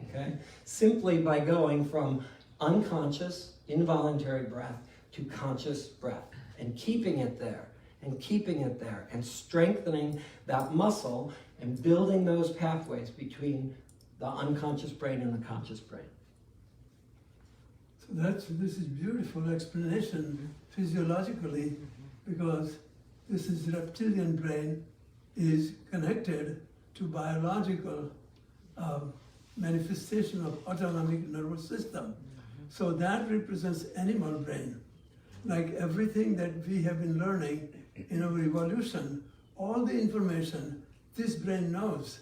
Okay? Simply by going from unconscious, involuntary breath to conscious breath and keeping it there and keeping it there and strengthening that muscle and building those pathways between the unconscious brain and the conscious brain. So this is beautiful explanation physiologically, because this is reptilian brain is connected to biological manifestation of autonomic nervous system. So that represents animal brain. Like everything that we have been learning in our evolution, all the information this brain knows.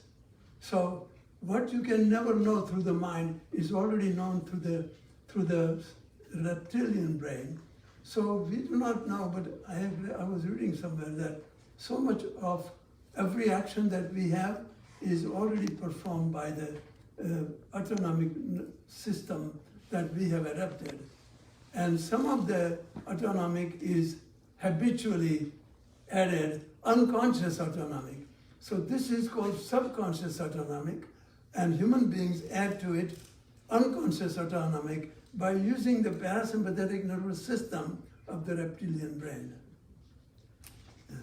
So what you can never know through the mind is already known through the reptilian brain. So we do not know, but I was reading somewhere that so much of every action that we have is already performed by the autonomic system that we have adapted. And some of the autonomic is habitually added unconscious autonomic. So this is called subconscious autonomic, and human beings add to it unconscious autonomic by using the parasympathetic nervous system of the reptilian brain. Yes.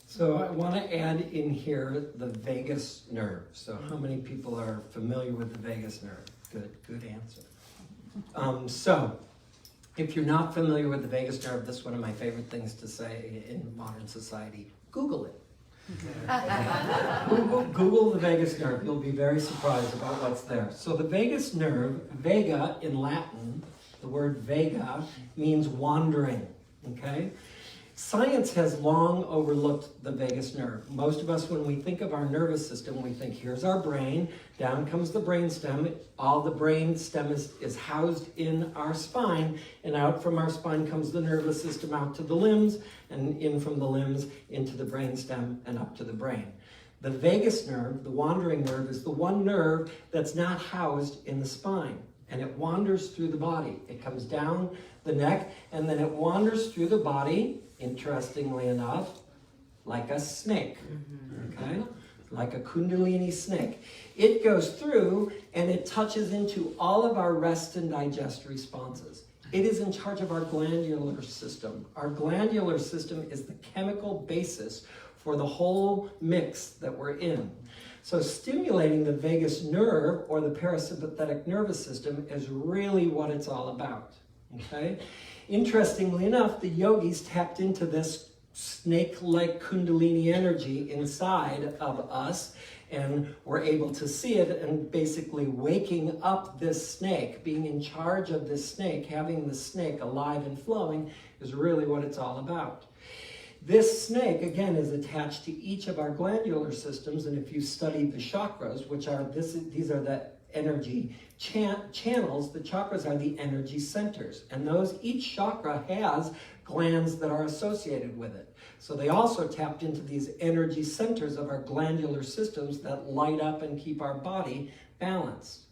So I want to add in here the vagus nerve. So how many people are familiar with the vagus nerve? Good answer. So if you're not familiar with the vagus nerve, this is one of my favorite things to say in modern society. Google it. Google the vagus nerve. You'll be very surprised about what's there. So the vagus nerve, vega in Latin, the word vega means wandering, okay? Science has long overlooked the vagus nerve. Most of us, when we think of our nervous system, we think, here's our brain, down comes the brain stem, all the brain stem is housed in our spine, and out from our spine comes the nervous system out to the limbs, and in from the limbs into the brain stem and up to the brain. The vagus nerve, the wandering nerve, is the one nerve that's not housed in the spine, and it wanders through the body. It comes down the neck, and then it wanders through the body, interestingly enough, like a snake, okay? Like a kundalini snake. It goes through and it touches into all of our rest and digest responses. It is in charge of our glandular system. Our glandular system is the chemical basis for the whole mix that we're in. So stimulating the vagus nerve or the parasympathetic nervous system is really what it's all about, okay? Interestingly enough, the yogis tapped into this snake-like kundalini energy inside of us and were able to see it, and basically waking up this snake, being in charge of this snake, having the snake alive and flowing is really what it's all about. This snake, again, is attached to each of our glandular systems, and if you study the chakras, which are these are the energy channels, the chakras are the energy centers, and each chakra has glands that are associated with it. So they also tapped into these energy centers of our glandular systems that light up and keep our body balanced.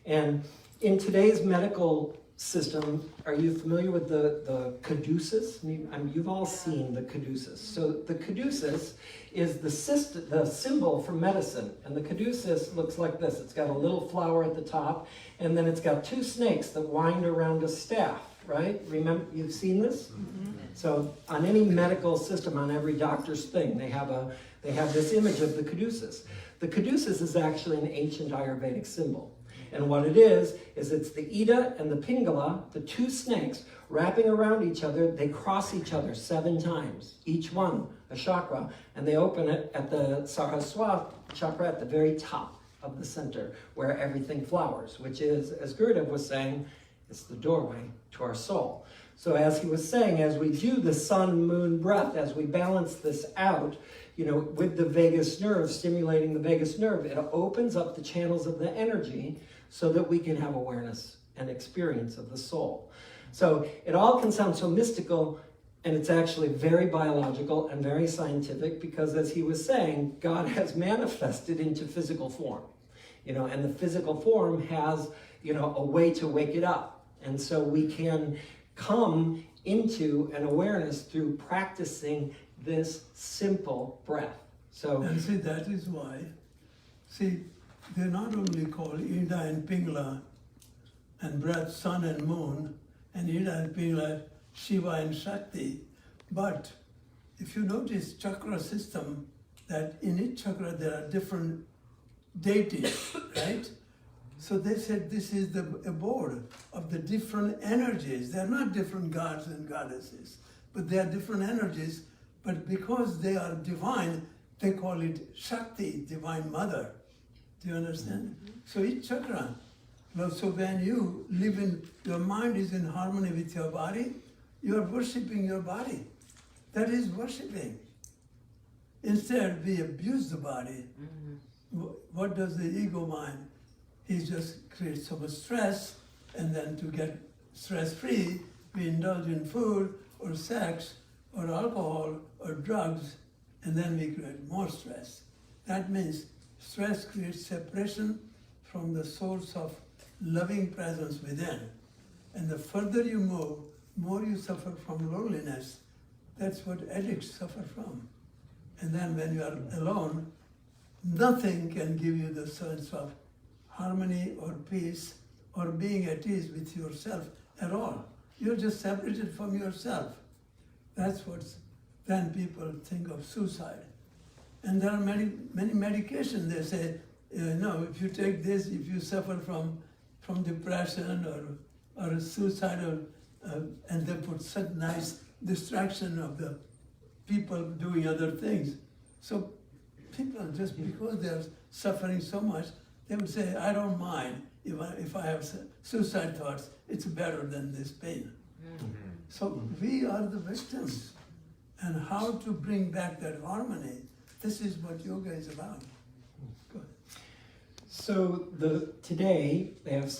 And in today's medical system, are you familiar with the caduceus? You've all seen the caduceus. So the caduceus is the symbol for medicine, and the caduceus looks like this. It's got a little flower at the top, and then it's got two snakes that wind around a staff, right? Remember, you've seen this? Mm-hmm. So on any medical system, on every doctor's thing, they have this image of the caduceus. The caduceus is actually an ancient Ayurvedic symbol. And what it is it's the Ida and the Pingala, the two snakes, wrapping around each other. They cross each other 7 times, each one a chakra, and they open it at the Saraswat chakra at the very top of the center, where everything flowers, which is, as Gurudev was saying, it's the doorway to our soul. So as he was saying, as we do the sun-moon breath, as we balance this out, with the vagus nerve, stimulating the vagus nerve, it opens up the channels of the energy so that we can have awareness and experience of the soul. So it all can sound so mystical, and it's actually very biological and very scientific, because as he was saying, God has manifested into physical form, and the physical form has, a way to wake it up. And so we can come into an awareness through practicing this simple breath. And see, that is why, they're not only called Ida and Pingala and breath, sun and moon, and Ida and Pingala, Shiva and Shakti, but if you notice chakra system, that in each chakra there are different deities, right? So they said this is the abode of the different energies. They're not different gods and goddesses, but they are different energies. But because they are divine, they call it Shakti, Divine Mother. Do you understand? Mm-hmm. So each chakra. So when you live in, your mind is in harmony with your body, you are worshipping your body. That is worshipping. Instead, we abuse the body. Mm-hmm. what does the ego mind? He just creates so much stress, and then to get stress-free, we indulge in food or sex or alcohol or drugs, and then we create more stress. That means stress creates separation from the source of loving presence within. And the further you move, more you suffer from loneliness. That's what addicts suffer from. And then when you are alone, nothing can give you the sense of harmony or peace or being at ease with yourself at all. You're just separated from yourself. That's what's, then people think of suicide. And there are many medications. They say, no, if you take this, if you suffer from depression or suicidal, and they put such nice distraction of the people doing other things. So people, just because they're suffering so much, they would say, I don't mind if I have suicide thoughts, it's better than this pain. Mm-hmm. So we are the victims. And how to bring back that harmony, this is what yoga is about. Go ahead. So today they have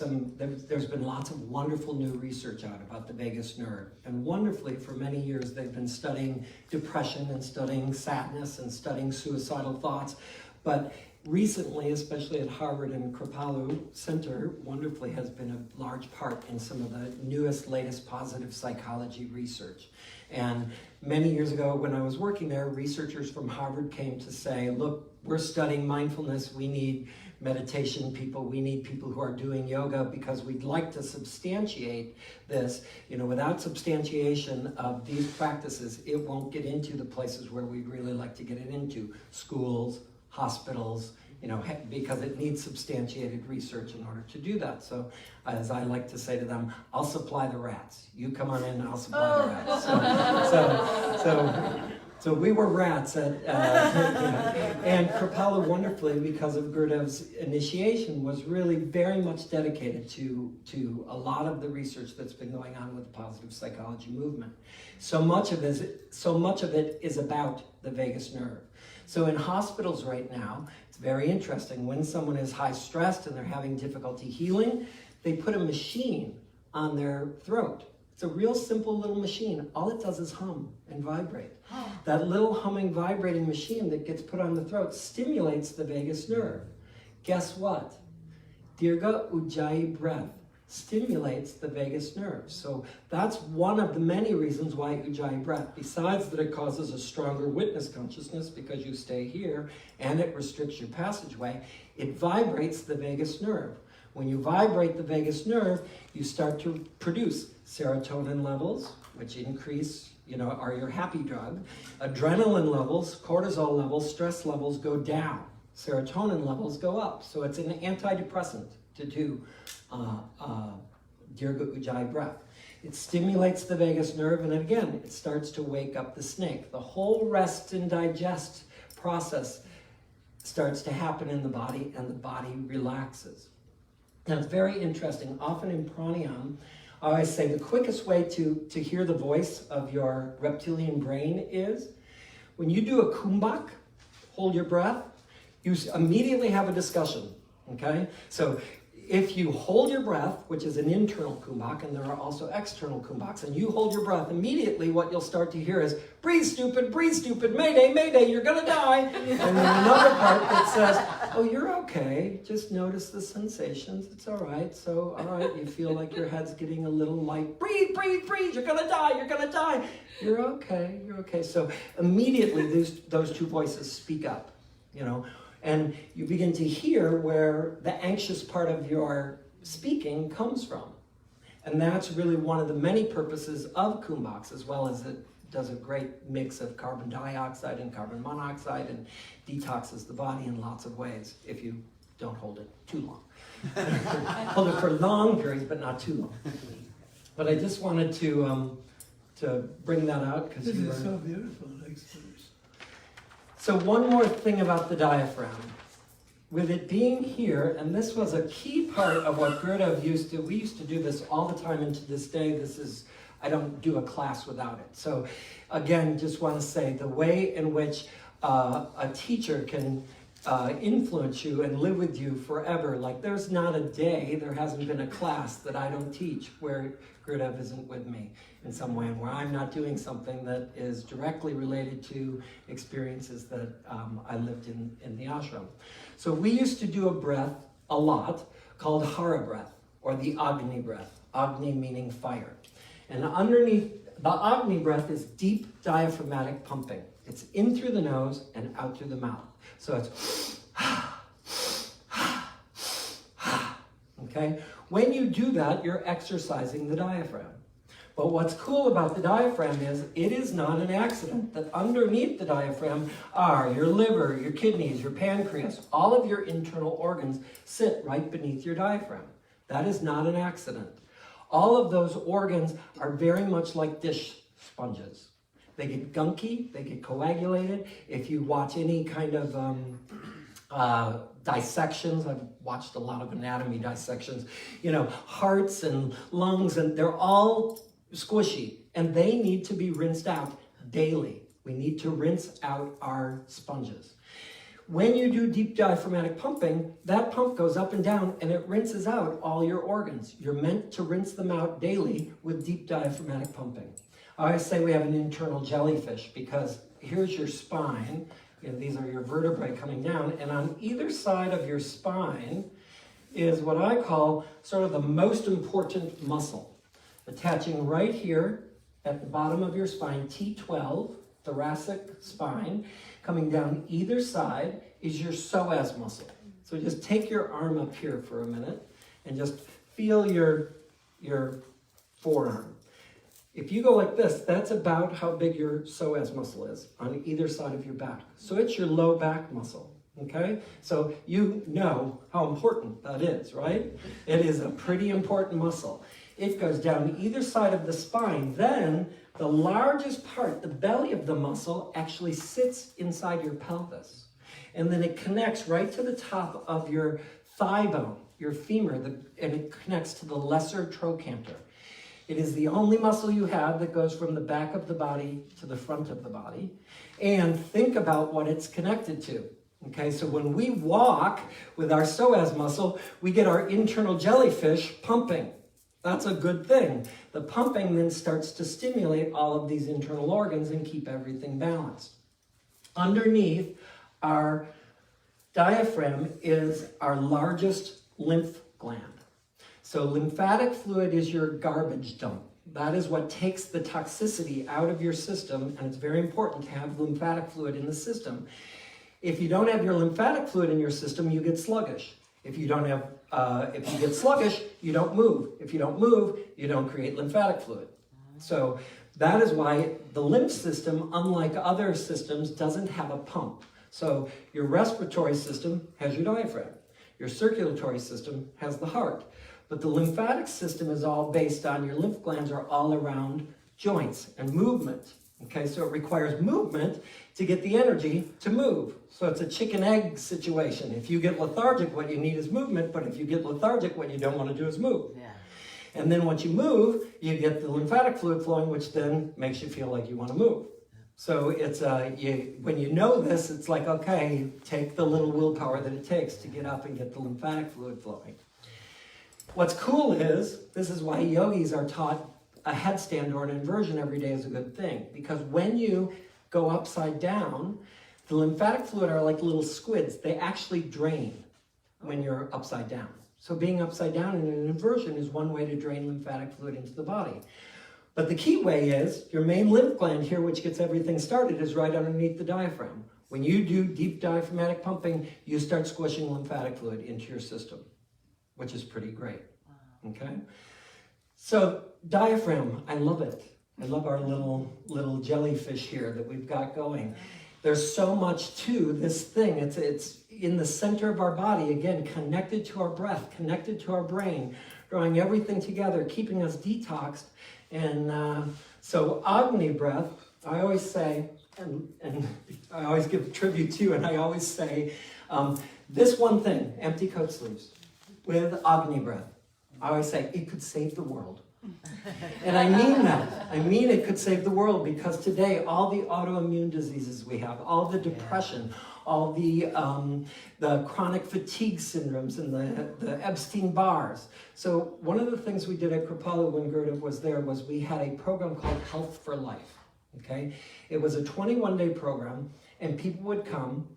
there's been lots of wonderful new research out about the vagus nerve. And wonderfully, for many years, they've been studying depression and studying sadness and studying suicidal thoughts. But recently, especially at Harvard and Kripalu Center, wonderfully has been a large part in some of the newest, latest positive psychology research. And many years ago when I was working there, researchers from Harvard came to say, look, we're studying mindfulness, we need meditation people, we need people who are doing yoga because we'd like to substantiate this. Without substantiation of these practices, it won't get into the places where we'd really like to get it into, schools, hospitals, because it needs substantiated research in order to do that. So, as I like to say to them, I'll supply the rats. You come on in, I'll supply the rats. So we were rats at, and Kripalu wonderfully, because of Gurudev's initiation, was really very much dedicated to a lot of the research that's been going on with the positive psychology movement. So much of it is about the vagus nerve. So in hospitals right now, it's very interesting. When someone is high stressed and they're having difficulty healing, they put a machine on their throat. It's a real simple little machine. All it does is hum and vibrate. That little humming, vibrating machine that gets put on the throat stimulates the vagus nerve. Guess what? Dirga Ujjayi breath stimulates the vagus nerve. So that's one of the many reasons why Ujjayi breath, besides that it causes a stronger witness consciousness because you stay here and it restricts your passageway, it vibrates the vagus nerve. When you vibrate the vagus nerve, you start to produce serotonin levels, which increase, are your happy drug. Adrenaline levels, cortisol levels, stress levels go down. Serotonin levels go up. So it's an antidepressant to do Dirga Ujjayi breath. It stimulates the vagus nerve, and again, it starts to wake up the snake. The whole rest and digest process starts to happen in the body, and the body relaxes. Now, it's very interesting. Often in pranayama, I always say the quickest way to hear the voice of your reptilian brain is when you do a kumbhak, hold your breath, you immediately have a discussion, okay? So if you hold your breath, which is an internal kumbhak, and there are also external kumbhaks, and you hold your breath, immediately what you'll start to hear is, breathe stupid, mayday, mayday, you're gonna die. And then another part that says, oh, you're okay, just notice the sensations, it's all right. So, all right, you feel like your head's getting a little light, breathe, you're gonna die. You're okay. So immediately those two voices speak up, and you begin to hear where the anxious part of your speaking comes from. And that's really one of the many purposes of kumbhaks, as well as it does a great mix of carbon dioxide and carbon monoxide and detoxes the body in lots of ways if you don't hold it too long. Hold it for long periods, but not too long. But I just wanted to bring that out because this is so beautiful experience. So one more thing about the diaphragm. With it being here, and this was a key part of what Gurudev we used to do this all the time, and to this day, I don't do a class without it. So again, just want to say the way in which a teacher can influence you and live with you forever. Like there's not a day, there hasn't been a class that I don't teach where Gurudev isn't with me in some way, and where I'm not doing something that is directly related to experiences that I lived in the ashram. So we used to do a breath a lot called Hara breath, or the Agni breath. Agni meaning fire. And underneath, the Agni breath is deep diaphragmatic pumping. It's in through the nose and out through the mouth. So it's okay? When you do that, you're exercising the diaphragm. But what's cool about the diaphragm is it is not an accident that underneath the diaphragm are your liver, your kidneys, your pancreas. All of your internal organs sit right beneath your diaphragm. That is not an accident. All of those organs are very much like dish sponges. They get gunky, they get coagulated. If you watch any kind of dissections, I've watched a lot of anatomy dissections, you know, hearts and lungs, and they're all squishy, and they need to be rinsed out daily. We need to rinse out our sponges. When you do deep diaphragmatic pumping, that pump goes up and down and it rinses out all your organs. You're meant to rinse them out daily with deep diaphragmatic pumping. I always say we have an internal jellyfish because here's your spine. You know, these are your vertebrae coming down, and on either side of your spine is what I call sort of the most important muscle. Attaching right here at the bottom of your spine, T12, thoracic spine, coming down either side is your psoas muscle. So just take your arm up here for a minute and just feel your forearm. If you go like this, that's about how big your psoas muscle is on either side of your back. So it's your low back muscle, okay? So you know how important that is, right? It is a pretty important muscle. It goes down either side of the spine. Then the largest part, the belly of the muscle, actually sits inside your pelvis. And then it connects right to the top of your thigh bone, your femur, and it connects to the lesser trochanter. It is the only muscle you have that goes from the back of the body to the front of the body. And think about what it's connected to. Okay, so when we walk with our psoas muscle, we get our internal jellyfish pumping. That's a good thing. The pumping then starts to stimulate all of these internal organs and keep everything balanced. Underneath our diaphragm is our largest lymph gland. So lymphatic fluid is your garbage dump. That is what takes the toxicity out of your system, and it's very important to have lymphatic fluid in the system. If you don't have your lymphatic fluid in your system, you get sluggish. If you get sluggish, you don't move. If you don't move, you don't create lymphatic fluid. So that is why the lymph system, unlike other systems, doesn't have a pump. So your respiratory system has your diaphragm. Your circulatory system has the heart. But the lymphatic system is all based on your lymph glands are all around joints and movement. Okay, so it requires movement to get the energy to move. So it's a chicken-egg situation. If you get lethargic, what you need is movement, but if you get lethargic, what you don't want to do is move. Yeah. And then once you move, you get the lymphatic fluid flowing, which then makes you feel like you want to move. So it's when you know this, it's like, okay, take the little willpower that it takes to get up and get the lymphatic fluid flowing. What's cool is, this is why yogis are taught a headstand or an inversion every day is a good thing. Because when you go upside down, the lymphatic fluid are like little squids. They actually drain when you're upside down. So being upside down in an inversion is one way to drain lymphatic fluid into the body. But the key way is, your main lymph gland here, which gets everything started, is right underneath the diaphragm. When you do deep diaphragmatic pumping, you start squishing lymphatic fluid into your system, which is pretty great, okay? So diaphragm, I love it. I love our little jellyfish here that we've got going. There's so much to this thing. It's in the center of our body, again, connected to our breath, connected to our brain, drawing everything together, keeping us detoxed. And so Agni breath, I always say, and I always give tribute to, and I always say, this one thing, empty coat sleeves, with Agni breath, I always say, it could save the world. And I mean that. I mean it could save the world, because today all the autoimmune diseases we have, all the depression, all the chronic fatigue syndromes and the Epstein bars. So one of the things we did at Kripalu when Gerda was there was we had a program called Health for Life, okay? It was a 21-day program, and people would come,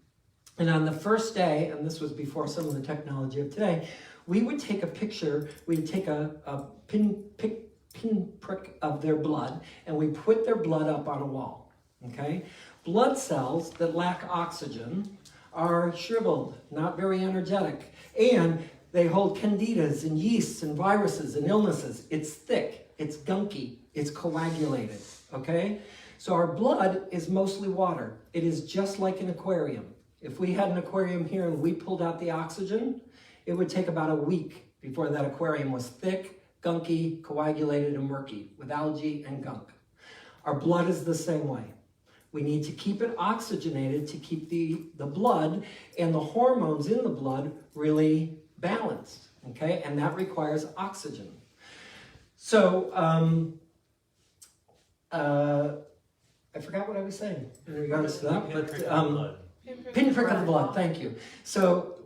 and on the first day, and this was before some of the technology of today, we would take a picture, we'd take a pinprick of their blood, and we put their blood up on a wall, okay? Blood cells that lack oxygen are shriveled, not very energetic, and they hold candidas and yeasts and viruses and illnesses. It's thick, it's gunky, it's coagulated, okay? So our blood is mostly water. It is just like an aquarium. If we had an aquarium here and we pulled out the oxygen, it would take about a week before that aquarium was thick, gunky, coagulated, and murky with algae and gunk. Our blood is the same way. We need to keep it oxygenated to keep the blood and the hormones in the blood really balanced, okay? And that requires oxygen. So, I forgot what I was saying in regards to that, but pinprick of the blood, thank you. So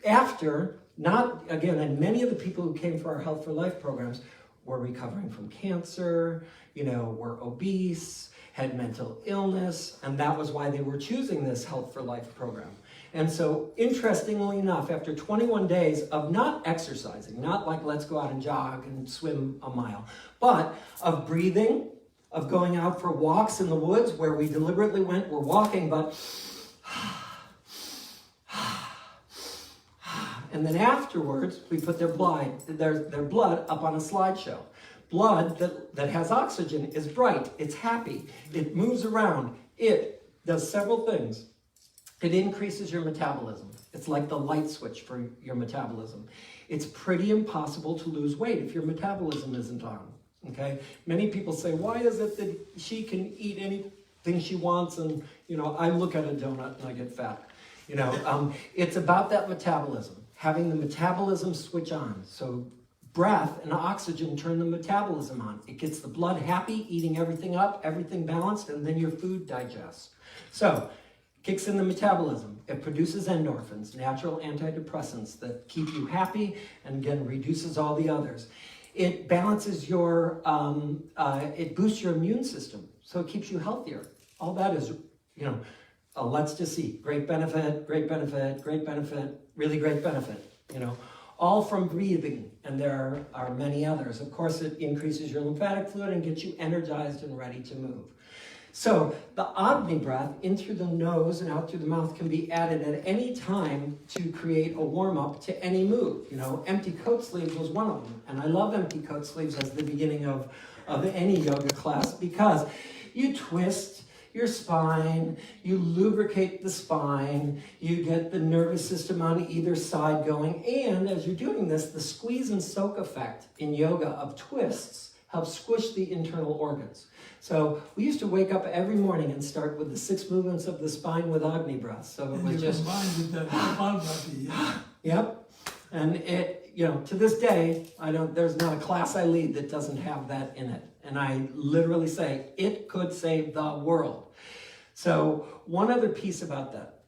after, and many of the people who came for our Health for Life programs were recovering from cancer, were obese, had mental illness, and that was why they were choosing this Health for Life program. And so, interestingly enough, after 21 days of not exercising, not like let's go out and jog and swim a mile, but of breathing, of going out for walks in the woods where we deliberately we're walking, but and then afterwards, we put their blood up on a slideshow. Blood that has oxygen is bright, it's happy, it moves around, it does several things. It increases your metabolism. It's like the light switch for your metabolism. It's pretty impossible to lose weight if your metabolism isn't on, okay? Many people say, why is it that she can eat anything she wants and, I look at a donut and I get fat? It's about that metabolism, having the metabolism switch on. So breath and oxygen turn the metabolism on. It gets the blood happy, eating everything up, everything balanced, and then your food digests. So, kicks in the metabolism. It produces endorphins, natural antidepressants that keep you happy, and again, reduces all the others. It balances it boosts your immune system, so it keeps you healthier. All that is, let's just see, great benefit, great benefit, great benefit, really great benefit, all from breathing, and there are many others. Of course, it increases your lymphatic fluid and gets you energized and ready to move. So the Agni breath in through the nose and out through the mouth can be added at any time to create a warm-up to any move. Empty coat sleeves was one of them. And I love empty coat sleeves as the beginning of any yoga class because you twist your spine, you lubricate the spine, you get the nervous system on either side going, and as you're doing this, the squeeze and soak effect in yoga of twists helps squish the internal organs. So we used to wake up every morning and start with the 6 movements of the spine with Agni breath. So it was just combined with the Kapalabhati, yeah. Yep. And it, to this day, there's not a class I lead that doesn't have that in it. And I literally say it could save the world. So one other piece about that.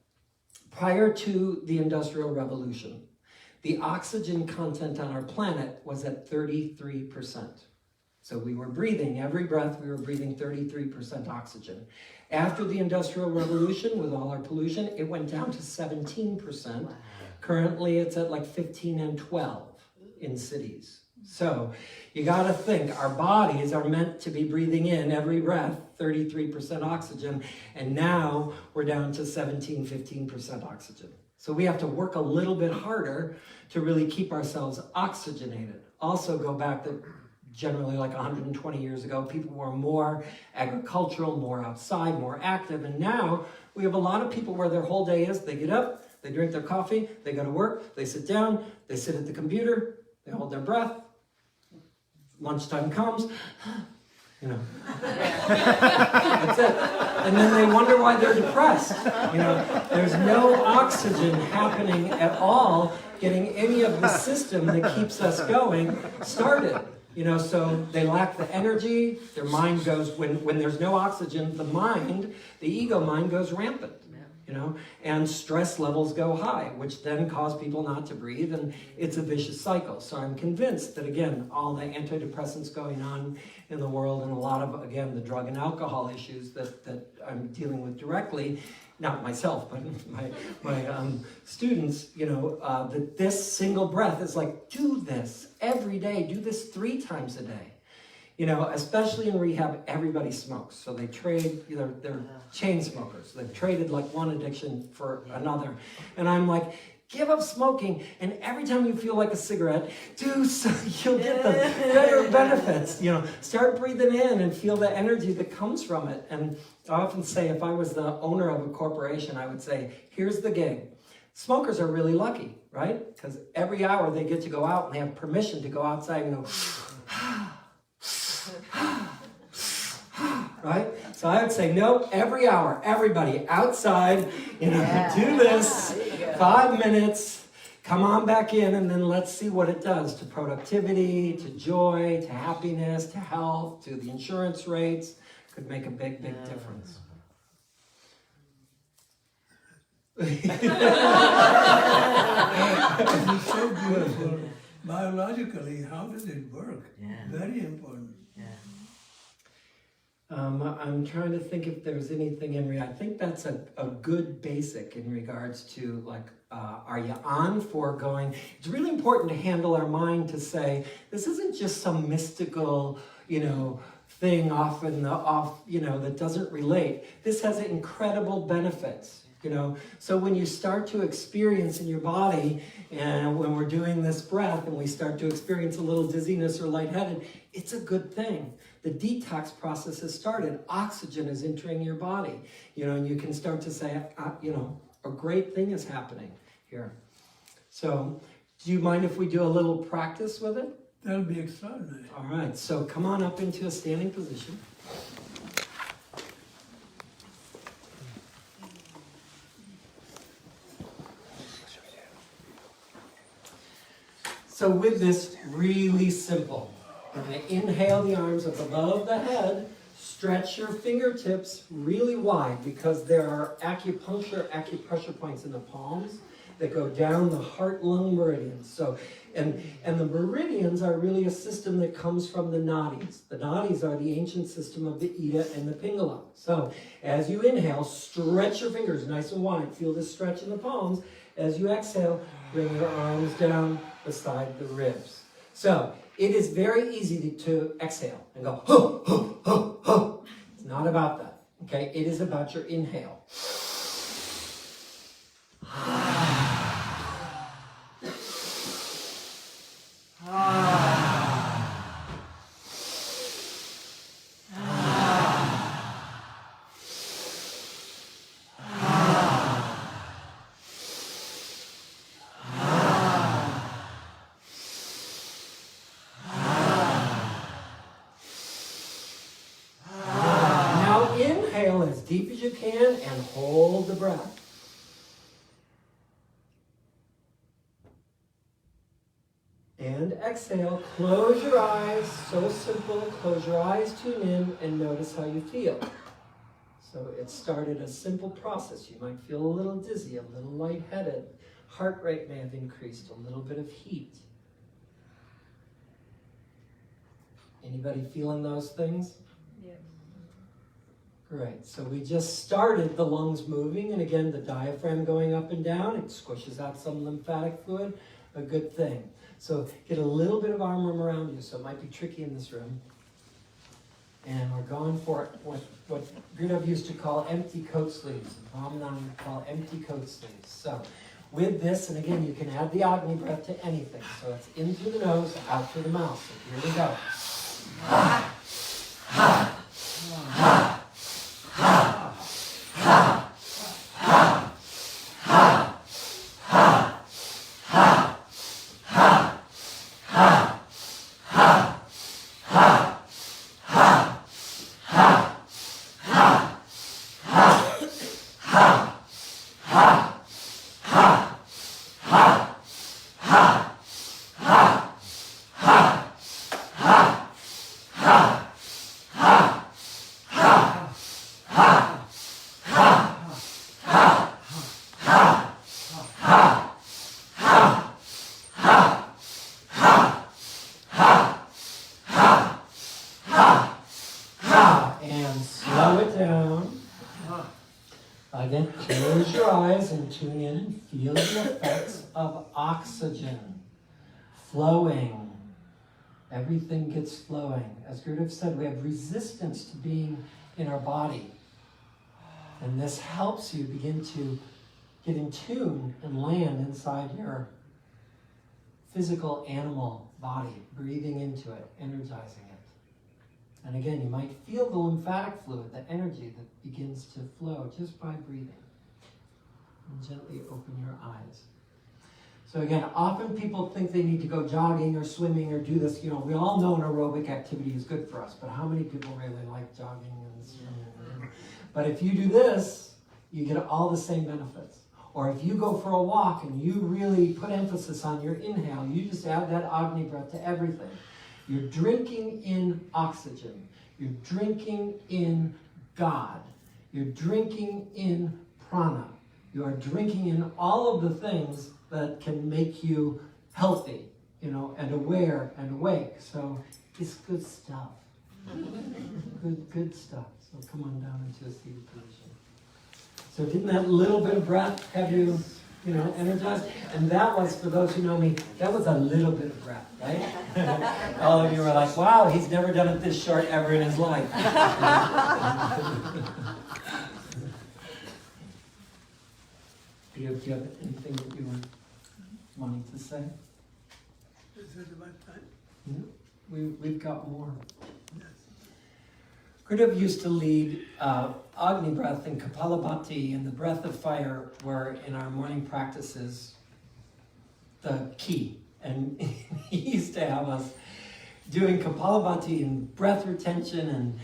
Prior to the Industrial Revolution, the oxygen content on our planet was at 33%. So we were breathing, every breath, we were breathing 33% oxygen. After the Industrial Revolution, with all our pollution, it went down to 17%. Wow. Currently, it's at like 15 and 12 in cities. So you got to think, our bodies are meant to be breathing in every breath 33% oxygen, and now we're down to 17, 15% oxygen. So we have to work a little bit harder to really keep ourselves oxygenated. Also go back to generally like 120 years ago, people were more agricultural, more outside, more active, and now we have a lot of people where their whole day is, they get up, they drink their coffee, they go to work, they sit down, they sit at the computer, they hold their breath, lunchtime comes, that's it. And then they wonder why they're depressed. There's no oxygen happening at all, getting any of the system that keeps us going started. So they lack the energy, their mind goes, when there's no oxygen, the ego mind goes rampant. and stress levels go high, which then cause people not to breathe, and it's a vicious cycle. So I'm convinced that, again, all the antidepressants going on in the world and a lot of, again, the drug and alcohol issues that I'm dealing with directly, not myself, but my students, that this single breath is like, do this every day, do this 3 times a day. Especially in rehab, everybody smokes. So they trade, they're chain smokers. They've traded like one addiction for another. And I'm like, give up smoking, and every time you feel like a cigarette, do so, you'll get the better benefits. Start breathing in and feel the energy that comes from it. And I often say, if I was the owner of a corporation, I would say, here's the gig. Smokers are really lucky, right? Because every hour they get to go out and they have permission to go outside and go, right? So I would say, nope, every hour, everybody outside, do this, 5 minutes, come on back in, and then let's see what it does to productivity, to joy, to happiness, to health, to the insurance rates. Could make a big, big difference. It's so beautiful. Biologically, how does it work? Very important. I'm trying to think if there's anything I think that's a good basic in regards to, like, are you on for going? It's really important to handle our mind to say, this isn't just some mystical, thing off, that doesn't relate. This has incredible benefits. So when you start to experience in your body, and when we're doing this breath and we start to experience a little dizziness or lightheaded, it's a good thing. The detox process has started. Oxygen is entering your body, and you can start to say, a great thing is happening here. So do you mind if we do a little practice with it? That'll be extraordinary. All right, so come on up into a standing position. So with this, really simple. We're going to inhale the arms up above the head, stretch your fingertips really wide because there are acupressure points in the palms that go down the heart-lung meridians. So, and the meridians are really a system that comes from the nadis. The nadis are the ancient system of the Ida and the Pingala. So as you inhale, stretch your fingers nice and wide. Feel this stretch in the palms. As you exhale, bring your arms down beside the ribs. So it is very easy to exhale and go, ho, ho, ho, ho. It's not about that, okay? It is about your inhale. As deep as you can and hold the breath. And exhale, close your eyes, so simple, close your eyes, tune in, and notice how you feel. So it started a simple process. You might feel a little dizzy, a little lightheaded, heart rate may have increased, a little bit of heat. Anybody feeling those things? Great, so we just started the lungs moving, and again, the diaphragm going up and down, it squishes out some lymphatic fluid, a good thing. So get a little bit of arm room around you, so it might be tricky in this room. And we're going for what Gurudev used to call empty coat sleeves. Bhamnan would call empty coat sleeves. So with this, and again, you can add the Agni breath to anything. So it's in through the nose, out through the mouth. So here we go. Ha, ha, ha. Ha! and tune in and feel the effects of oxygen flowing. Everything gets flowing. As Gurudev said, we have resistance to being in our body. And this helps you begin to get in tune and land inside your physical animal body, breathing into it, energizing it. And again, you might feel the lymphatic fluid, the energy that begins to flow just by breathing. And gently open your eyes. So again, often people think they need to go jogging or swimming or do this. You know, we all know an aerobic activity is good for us, but how many people really like jogging and swimming? But if you do this, you get all the same benefits. Or if you go for a walk and you really put emphasis on your inhale, you just add that Agni breath to everything. You're drinking in oxygen. You're drinking in God. You're drinking in prana. You are drinking in all of the things that can make you healthy, you know, and aware and awake. So it's good stuff. Good stuff. So come on down into a seated position. So didn't that little bit of breath have you, you know, energized? And that was, for those who know me, that was a little bit of breath, right? All of you were like, wow, he's never done it this short ever in his life. Do you have anything that you were wanting to say? Is it about time? Yeah. We've got more. Yes. Gurudev used to lead Agni breath and Kapalabhati, and the breath of fire were in our morning practices the key. And he used to have us doing Kapalabhati and breath retention and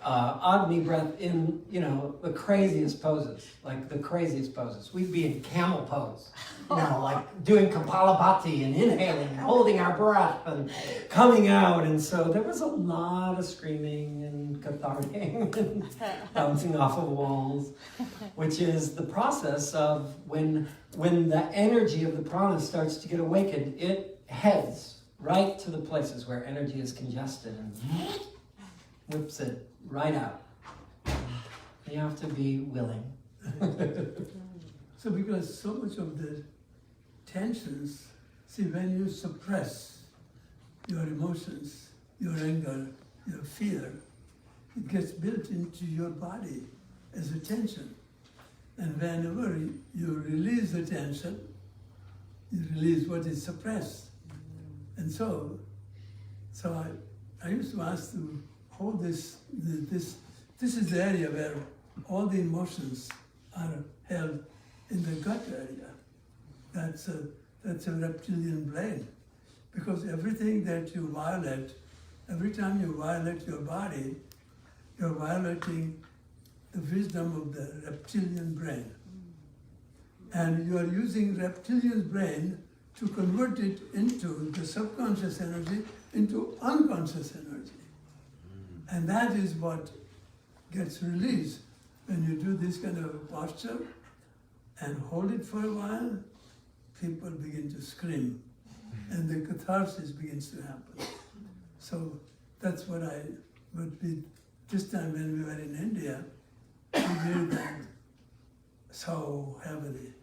Agni breath in, you know, the craziest poses, like the craziest poses. We'd be in camel pose, you know, like doing Kapalabhati and inhaling and holding our breath and coming out. And so there was a lot of screaming and cathartic and bouncing off of walls, which is the process of when the energy of the prana starts to get awakened, it heads right to the places where energy is congested and whips it right out. You have to be willing. So because so much of the tensions, see, when you suppress your emotions, your anger, your fear, it gets built into your body as a tension. And whenever you release the tension, you release what is suppressed. And so I used to ask to hold this is the area where all the emotions are held in the gut area. That's a reptilian brain. Because everything that you violate, every time you violate your body, you're violating the wisdom of the reptilian brain. And you are using reptilian brain to convert it into the subconscious energy, into unconscious energy. And that is what gets released when you do this kind of a posture and hold it for a while. People begin to scream and the catharsis begins to happen. So that's what this time when we were in India, we did that so heavily.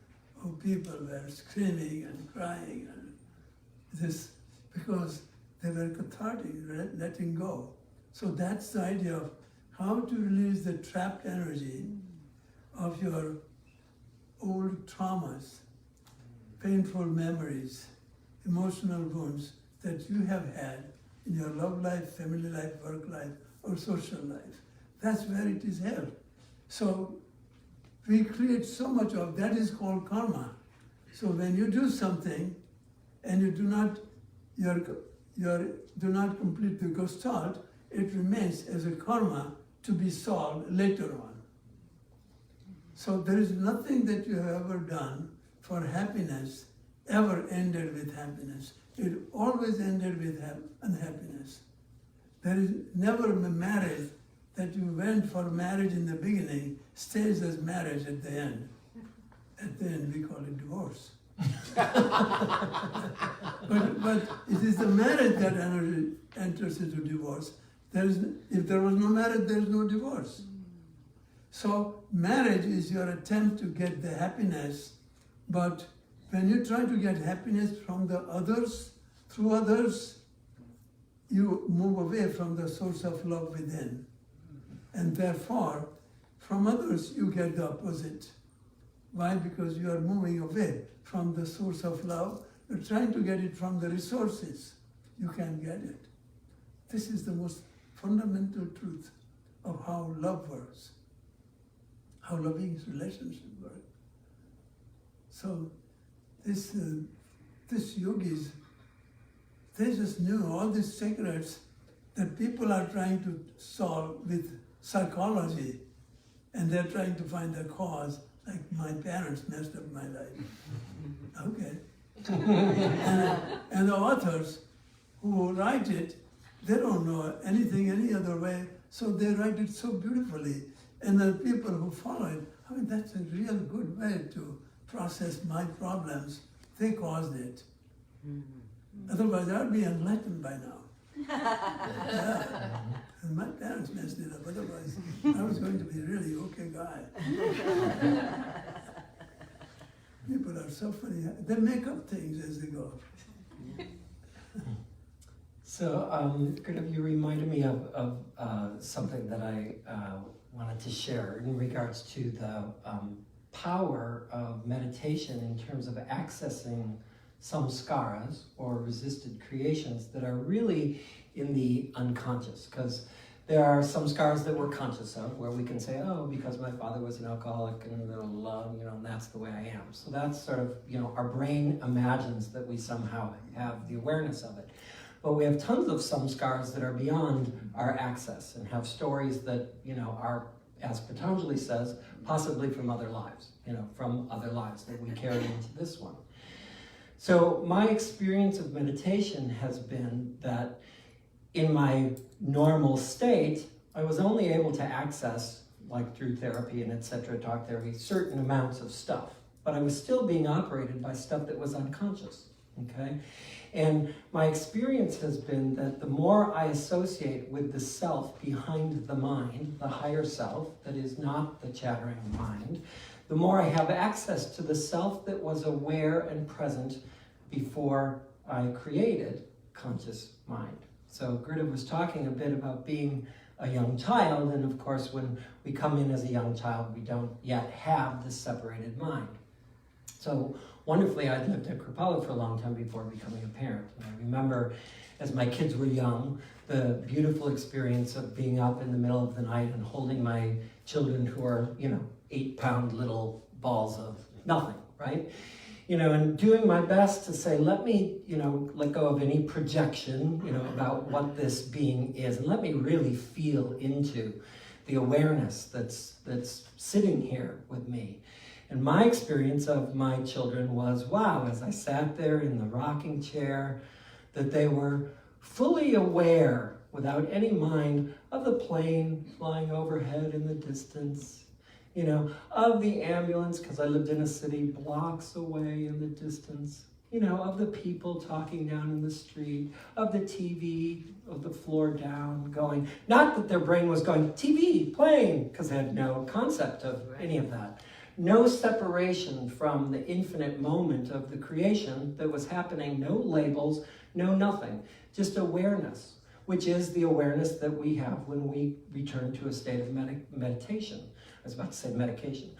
Oh, people were screaming and crying and this, because they were cathartic, letting go. So that's the idea of how to release the trapped energy of your old traumas, painful memories, emotional wounds that you have had in your love life, family life, work life, or social life. That's where it is held. So we create so much of that is called karma. So when you do something and you do not complete the gestalt, it remains as a karma to be solved later on. So there is nothing that you have ever done for happiness ever ended with happiness. It always ended with unhappiness. There is never a marriage that you went for marriage in the beginning stays as marriage at the end. At the end we call it divorce. but it is the marriage that enters into divorce. If there was no marriage, there is no divorce. So marriage is your attempt to get the happiness, but when you try to get happiness from the others, through others, you move away from the source of love within. And therefore, from others, you get the opposite. Why? Because you are moving away from the source of love. You're trying to get it from the resources. You can't get it. This is the most fundamental truth of how love works, how loving relationship works. So this yogis, they just knew all these secrets that people are trying to solve with psychology, and they're trying to find the cause, like my parents messed up my life. Okay. And the authors who write it, they don't know anything any other way, so they write it so beautifully. And the people who follow it, I mean, that's a real good way to process my problems. They caused it. Otherwise, I'd be enlightened by now. Yeah. And my parents messed it up. Otherwise, I was going to be a really okay guy. People are so funny. They make up things as they go. So, Gurdev, you reminded me of something that I wanted to share in regards to the power of meditation in terms of accessing samskaras, or resisted creations, that are really in the unconscious. Because there are samskaras that we're conscious of, where we can say, oh, because my father was an alcoholic and and that's the way I am. So that's sort of, our brain imagines that we somehow have the awareness of it. But we have tons of samskaras that are beyond our access and have stories that, are, as Patanjali says, possibly from other lives, from other lives that we carry into this one. So my experience of meditation has been that in my normal state, I was only able to access, like through therapy and etc., talk therapy, certain amounts of stuff. But I was still being operated by stuff that was unconscious, okay? And my experience has been that the more I associate with the self behind the mind, the higher self, that is not the chattering mind, the more I have access to the self that was aware and present before I created conscious mind. So Gurdev was talking a bit about being a young child, and of course when we come in as a young child, we don't yet have this separated mind. So wonderfully, I'd lived at Kripalu for a long time before becoming a parent. And I remember, as my kids were young, the beautiful experience of being up in the middle of the night and holding my children who are, 8-pound little balls of nothing, right? And doing my best to say, let me, let go of any projection, about what this being is, and let me really feel into the awareness that's sitting here with me. And my experience of my children was, wow, as I sat there in the rocking chair, that they were fully aware, without any mind, of the plane flying overhead in the distance, of the ambulance, because I lived in a city blocks away in the distance, of the people talking down in the street, of the TV, of the floor down going. Not that their brain was going, TV, plane, because they had no concept of any of that. No separation from the infinite moment of the creation that was happening, no labels, no nothing, just awareness, which is the awareness that we have when we return to a state of meditation. I was about to say medication.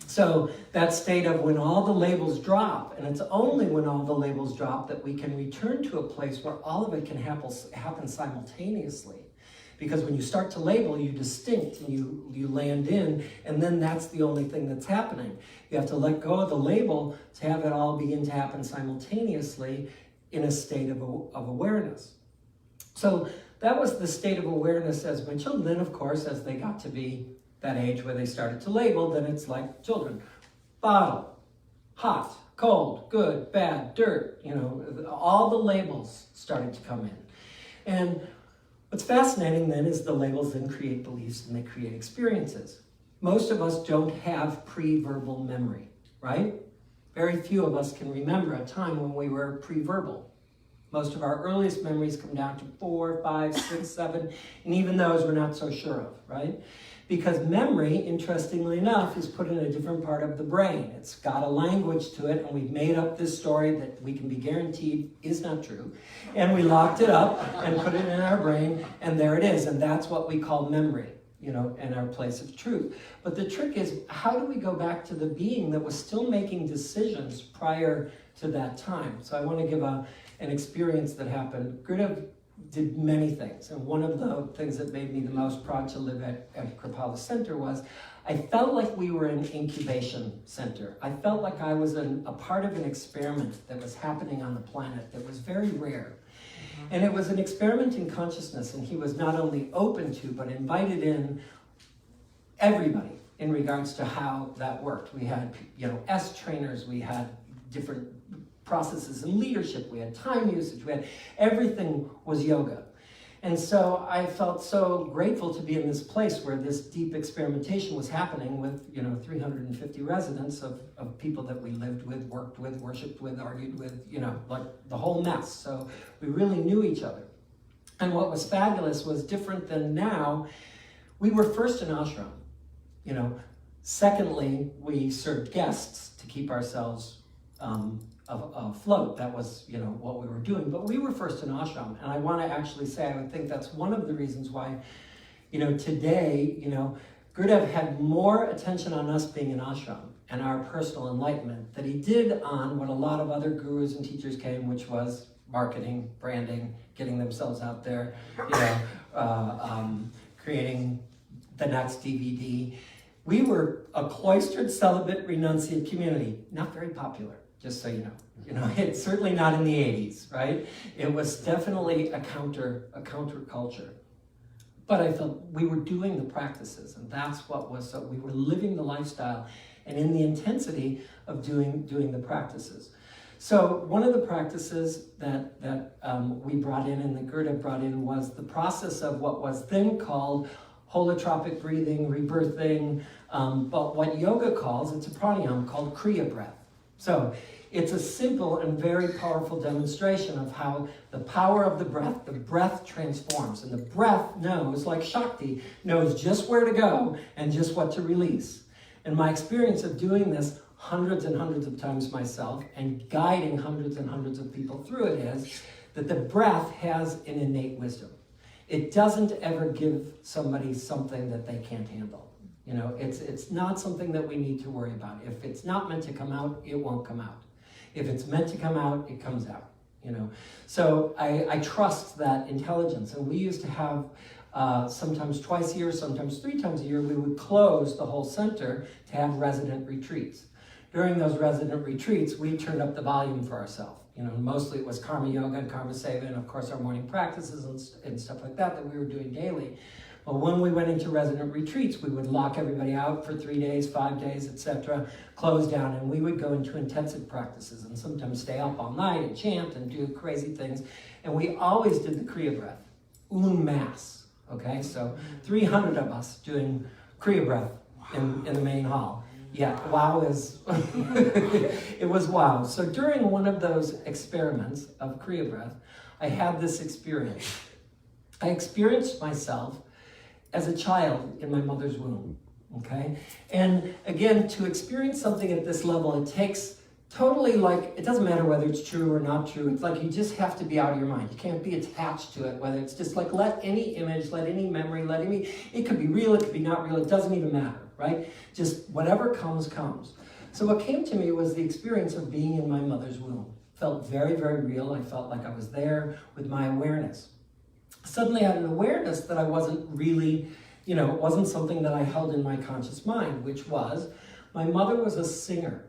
So that state of when all the labels drop, and it's only when all the labels drop that we can return to a place where all of it can happen simultaneously. Because when you start to label, you distinct and you land in, and then that's the only thing that's happening. You have to let go of the label to have it all begin to happen simultaneously in a state of awareness. So that was the state of awareness as my children. Then, of course, as they got to be that age where they started to label, then it's like children. Bottle, hot, cold, good, bad, dirt, all the labels started to come in. And what's fascinating then is the labels then create beliefs and they create experiences. Most of us don't have pre-verbal memory, right? Very few of us can remember a time when we were pre-verbal. Most of our earliest memories come down to 4, 5, 6, 7, and even those we're not so sure of, right? Because memory, interestingly enough, is put in a different part of the brain. It's got a language to it, and we've made up this story that we can be guaranteed is not true. And we locked it up and put it in our brain, and there it is. And that's what we call memory, you know, and our place of truth. But the trick is, how do we go back to the being that was still making decisions prior to that time? So I want to give an experience that happened. Gurudev did many things, and one of the things that made me the most proud to live at Kripala Center was I felt like we were an incubation center. I felt like I was a part of an experiment that was happening on the planet that was very rare. And it was an experiment in consciousness, and he was not only open to, but invited in everybody in regards to how that worked. We had, you know, S trainers, we had different processes in leadership, we had time usage, we had everything was yoga. And so I felt so grateful to be in this place where this deep experimentation was happening with, you know, 350 residents of people that we lived with, worked with, worshipped with, argued with, you know, like the whole mess. So we really knew each other. And what was fabulous was different than now. We were first an ashram, you know. Secondly, we served guests to keep ourselves afloat. That was, you know, what we were doing. But we were first an ashram, and I want to actually say I would think that's one of the reasons why, you know, today, you know, Gurudev had more attention on us being an ashram and our personal enlightenment than he did on what a lot of other gurus and teachers came, which was marketing, branding, getting themselves out there, you know, creating the next DVD. We were a cloistered, celibate, renunciate community, not very popular. Just so you know. You know, it's certainly not in the 80s, right? It was definitely a counter culture. But I felt we were doing the practices, and that's what was, so we were living the lifestyle and in the intensity of doing the practices. So one of the practices that we brought in and that Gurudev brought in was the process of what was then called holotropic breathing, rebirthing, but what yoga calls, it's a pranayama called Kriya breath. So it's a simple and very powerful demonstration of how the power of the breath transforms. And the breath knows, like Shakti, knows just where to go and just what to release. And my experience of doing this hundreds and hundreds of times myself and guiding hundreds and hundreds of people through it is that the breath has an innate wisdom. It doesn't ever give somebody something that they can't handle. You know, it's not something that we need to worry about. If it's not meant to come out, it won't come out. If it's meant to come out, it comes out, you know. So I trust that intelligence. And we used to have sometimes twice a year, sometimes 3 times a year, we would close the whole center to have resident retreats. During those resident retreats, we turned up the volume for ourselves. You know, mostly it was karma yoga and karma seva, and of course our morning practices and stuff like that we were doing daily. But when we went into resident retreats, we would lock everybody out for 3 days, 5 days, etc., close down, and we would go into intensive practices and sometimes stay up all night and chant and do crazy things. And we always did the Kriya breath, en masse, okay? So 300 of us doing Kriya breath in the main hall. Yeah, wow is, it was wow. So during one of those experiments of Kriya breath, I had this experience. I experienced myself as a child in my mother's womb, okay? And again, to experience something at this level, it takes totally like, it doesn't matter whether it's true or not true. It's like you just have to be out of your mind. You can't be attached to it, whether it's just like let any image, let any memory, it could be real, it could be not real, it doesn't even matter, right? Just whatever comes, comes. So what came to me was the experience of being in my mother's womb. Felt very, very real. I felt like I was there with my awareness. Suddenly I had an awareness that I wasn't really, you know, it wasn't something that I held in my conscious mind, which was, my mother was a singer.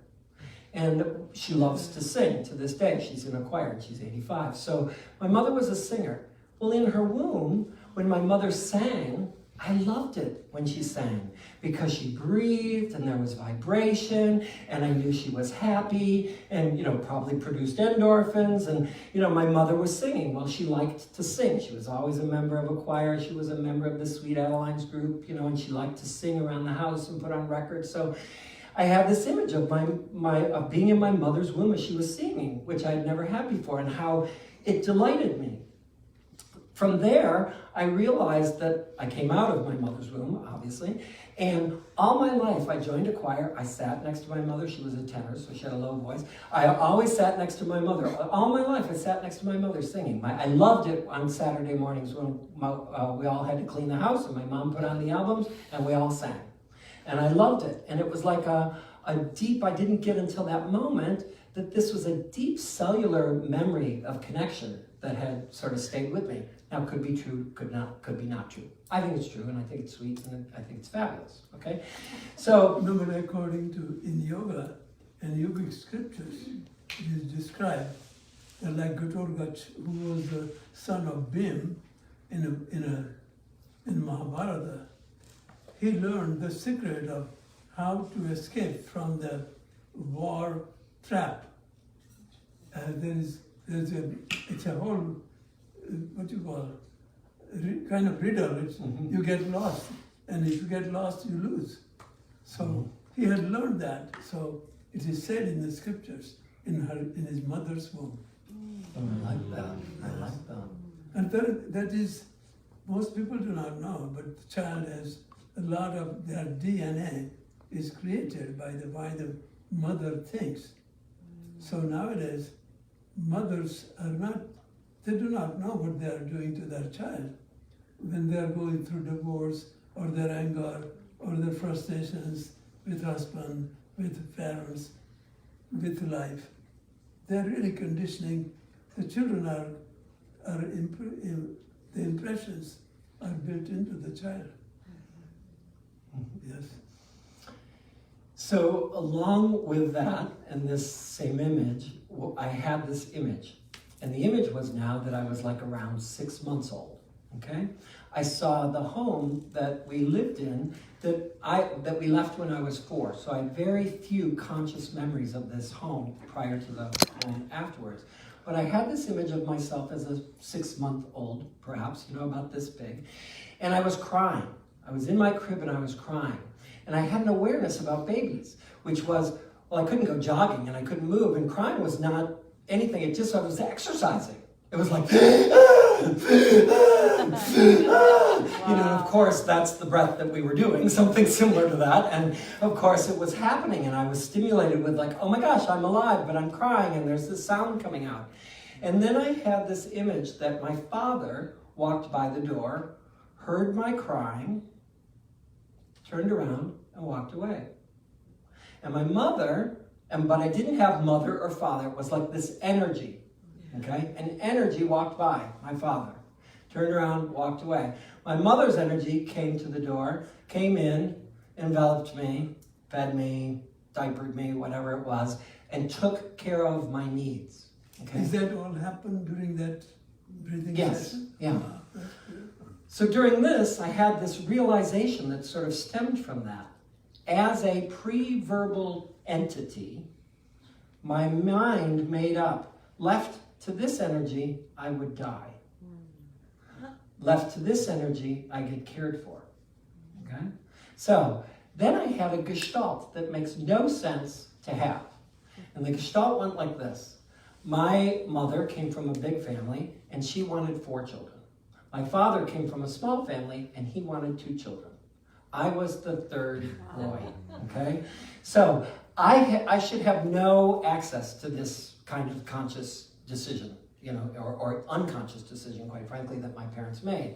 And she loves to sing to this day. She's in a choir and she's 85. So my mother was a singer. Well, in her womb, when my mother sang, I loved it when she sang because she breathed and there was vibration and I knew she was happy and, you know, probably produced endorphins. And, you know, my mother was singing. Well, she liked to sing. She was always a member of a choir. She was a member of the Sweet Adelines group, you know, and she liked to sing around the house and put on records. So I had this image of of being in my mother's womb as she was singing, which I had never had before, and how it delighted me. from there, I realized that I came out of my mother's womb, obviously, and all my life I joined a choir. I sat next to my mother. She was a tenor, so she had a low voice. I always sat next to my mother. All my life I sat next to my mother singing. I loved it on Saturday mornings when we all had to clean the house, and my mom put on the albums, and we all sang. And I loved it. And it was like a deep, I didn't get until that moment that this was a deep cellular memory of connection that had sort of stayed with me. Now, could be true, could be not true. I think it's true, and I think it's sweet, and I think it's fabulous, okay? So, no, but according to, in yoga and yogic scriptures, it is described that like Ghatorgach, who was the son of Bhim in Mahabharata, he learned the secret of how to escape from the war trap. It's a whole, what you call, kind of riddle. You get lost, and if you get lost, you lose. So he had learned that. So it is said in the scriptures, in his mother's womb. I like that. I like that. And that is, most people do not know, but the child has a lot of their DNA is created by the mother thinks. So nowadays, mothers they do not know what they are doing to their child when they are going through divorce or their anger or their frustrations with husband, with parents, with life. They are really conditioning. The children the impressions are built into the child. Yes. So along with that, and this same image, I had this image. And the image was now that I was like around 6 months old, okay? I saw the home that we lived in that we left when I was 4. So I had very few conscious memories of this home prior to the home afterwards. But I had this image of myself as a 6-month-old, perhaps, about this big. And I was crying. I was in my crib and I was crying. And I had an awareness about babies, which was, well, I couldn't go jogging and I couldn't move, and crying was not anything. It just, I was exercising. It was like, of course, that's the breath that we were doing, something similar to that. And of course, it was happening, and I was stimulated with like, oh my gosh, I'm alive, but I'm crying, and there's this sound coming out. And then I had this image that my father walked by the door, heard my crying, turned around, and walked away. And my mother, but I didn't have mother or father, it was like this energy, okay? An energy walked by, my father, turned around, walked away. My mother's energy came to the door, came in, enveloped me, fed me, diapered me, whatever it was, and took care of my needs, okay? Does that all happen during that breathing session? Yeah. So during this, I had this realization that sort of stemmed from that. As a pre-verbal entity, my mind made up, left to this energy, I would die. Left to this energy, I get cared for. Okay? So then I had a gestalt that makes no sense to have. And the gestalt went like this. My mother came from a big family, and she wanted 4 children. My father came from a small family, and he wanted 2 children. I was the 3rd boy, okay? So I should have no access to this kind of conscious decision, or unconscious decision, quite frankly, that my parents made.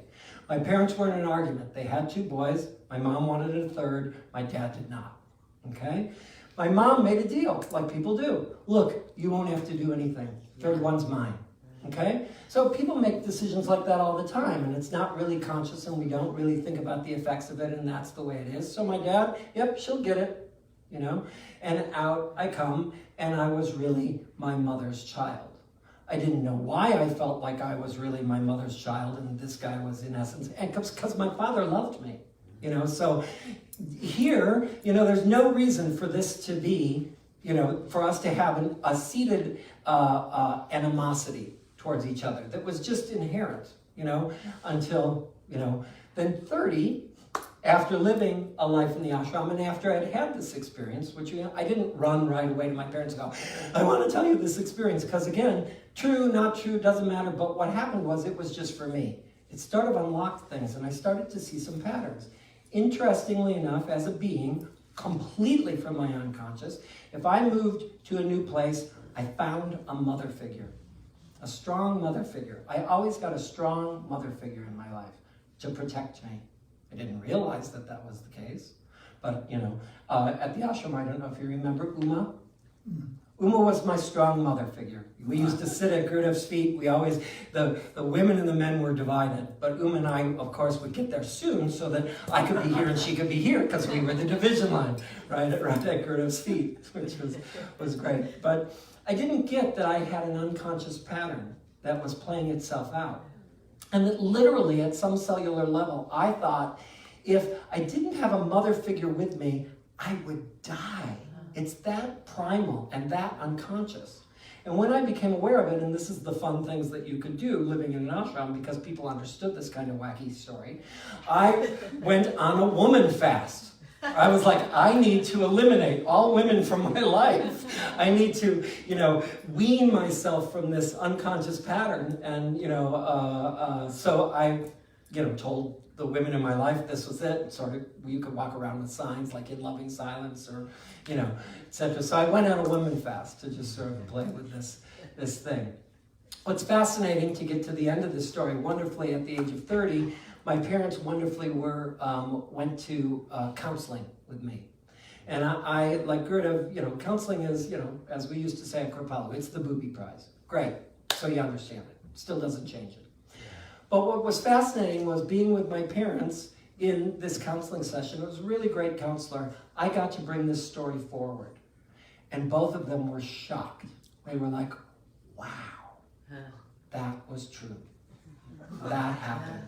My parents were in an argument. They had 2 boys. My mom wanted a 3rd. My dad did not, okay? My mom made a deal, like people do. Look, you won't have to do anything. 3rd one's mine. Okay? So people make decisions like that all the time, and it's not really conscious, and we don't really think about the effects of it, and that's the way it is. So my dad, yep, she'll get it, and out I come, and I was really my mother's child. I didn't know why I felt like I was really my mother's child, and this guy was in essence, and because my father loved me, so here, there's no reason for this to be, for us to have a seated animosity towards each other that was just inherent, until, then 30, after living a life in the ashram and after I'd had this experience, which, I didn't run right away to my parents and go, I want to tell you this experience, because again, true, not true, doesn't matter, but what happened was it was just for me. it sort of unlocked things, and I started to see some patterns. Interestingly enough, as a being, completely from my unconscious, if I moved to a new place, I found a mother figure, a strong mother figure. I always got a strong mother figure in my life to protect me. I didn't realize that that was the case, but at the ashram, I don't know if you remember Uma. Uma was my strong mother figure. We used to sit at Gurudev's feet. We always, the women and the men were divided, but Uma and I, of course, would get there soon so that I could be here and she could be here because we were the division line, right at Gurudev's feet, which was great. But I didn't get that I had an unconscious pattern that was playing itself out. And that literally at some cellular level, I thought if I didn't have a mother figure with me, I would die. It's that primal and that unconscious. And when I became aware of it, and this is the fun things that you could do living in an ashram because people understood this kind of wacky story, I went on a woman fast. I was like, I need to eliminate all women from my life. I need to, wean myself from this unconscious pattern. And, so I, told the women in my life this was it. Sort of, you could walk around with signs like in loving silence or, etc. So I went on a woman fast to just sort of play with this thing. What's fascinating to get to the end of this story, wonderfully at the age of 30, my parents wonderfully went to counseling with me. And I like Gurudev, counseling is, as we used to say at Kripalu, it's the booby prize. Great, so you understand it. Still doesn't change it. But what was fascinating was being with my parents in this counseling session. It was a really great counselor. I got to bring this story forward. And both of them were shocked. They were like, wow, that was true. That happened.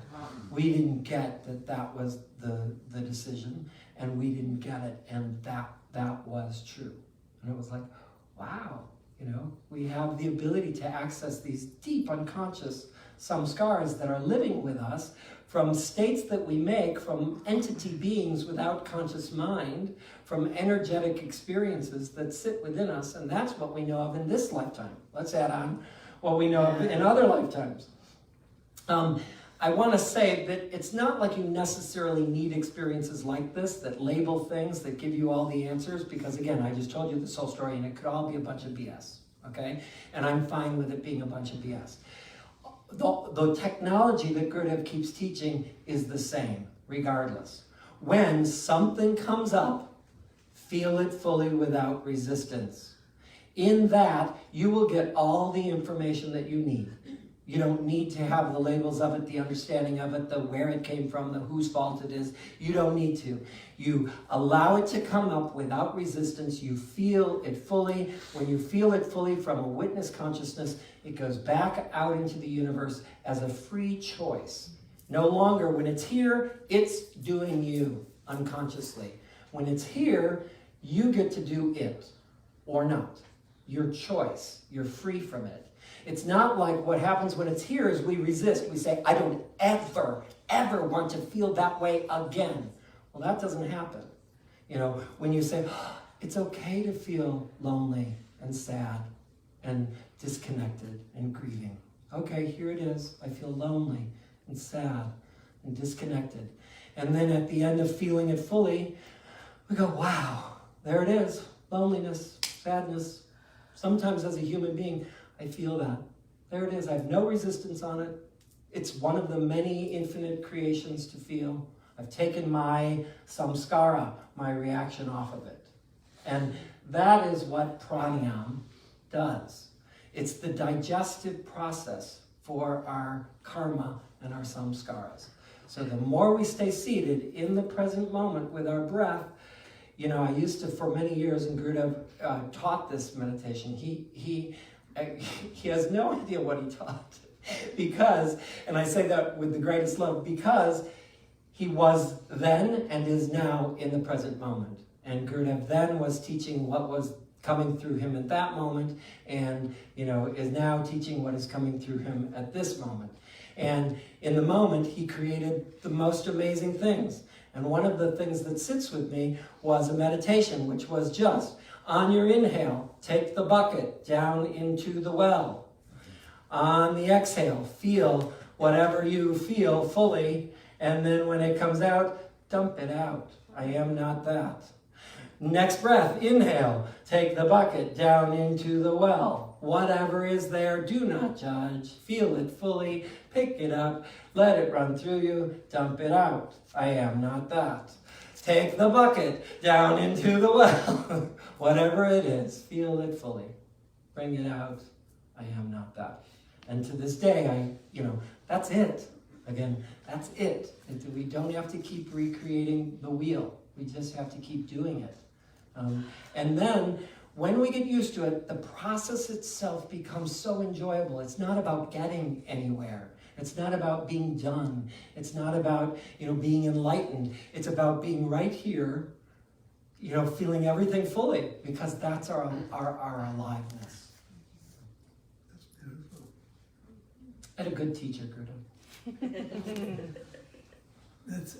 We didn't get that was the decision, and we didn't get it, and that was true. And it was like, wow, we have the ability to access these deep unconscious samskaras that are living with us from states that we make, from entity beings without conscious mind, from energetic experiences that sit within us, and that's what we know of in this lifetime. Let's add on what we know of in other lifetimes. I want to say that it's not like you necessarily need experiences like this that label things, that give you all the answers, because again, I just told you this whole story and it could all be a bunch of BS, okay? And I'm fine with it being a bunch of BS. The technology that Gurudev keeps teaching is the same, regardless. When something comes up, feel it fully without resistance. In that, you will get all the information that you need. You don't need to have the labels of it, the understanding of it, the where it came from, the whose fault it is. You don't need to. You allow it to come up without resistance. You feel it fully. When you feel it fully from a witness consciousness, it goes back out into the universe as a free choice. No longer, when it's here, it's doing you unconsciously. When it's here, you get to do it or not. Your choice. You're free from it. It's not like what happens when it's here is we resist. We say, I don't ever want to feel that way again. Well, that doesn't happen. When you say, it's okay to feel lonely and sad and disconnected and grieving. Okay, here it is. I feel lonely and sad and disconnected. And then at the end of feeling it fully, we go, wow, there it is. Loneliness, sadness. Sometimes as a human being, I feel that. There it is. I have no resistance on it. It's one of the many infinite creations to feel. I've taken my samskara, my reaction off of it. And that is what pranayama does. It's the digestive process for our karma and our samskaras. So the more we stay seated in the present moment with our breath, I used to, for many years, and Gurudev taught this meditation. He has no idea what he taught because, and I say that with the greatest love, because he was then and is now in the present moment. And Gurudev then was teaching what was coming through him at that moment and, is now teaching what is coming through him at this moment. And in the moment, he created the most amazing things. And one of the things that sits with me was a meditation, which was just, on your inhale, take the bucket down into the well. On the exhale, feel whatever you feel fully, and then when it comes out, dump it out. I am not that. Next breath, inhale. Take the bucket down into the well. Whatever is there, do not judge. Feel it fully. Pick it up. Let it run through you. Dump it out. I am not that. Take the bucket down into the well. Whatever it is, feel it fully. Bring it out. I am not that. And to this day, that's it. Again, that's it. We don't have to keep recreating the wheel. We just have to keep doing it. And then, when we get used to it, the process itself becomes so enjoyable. It's not about getting anywhere. It's not about being done. It's not about, being enlightened. It's about being right here, feeling everything fully, because that's our aliveness. That's beautiful. I had a good teacher, Gruda. That's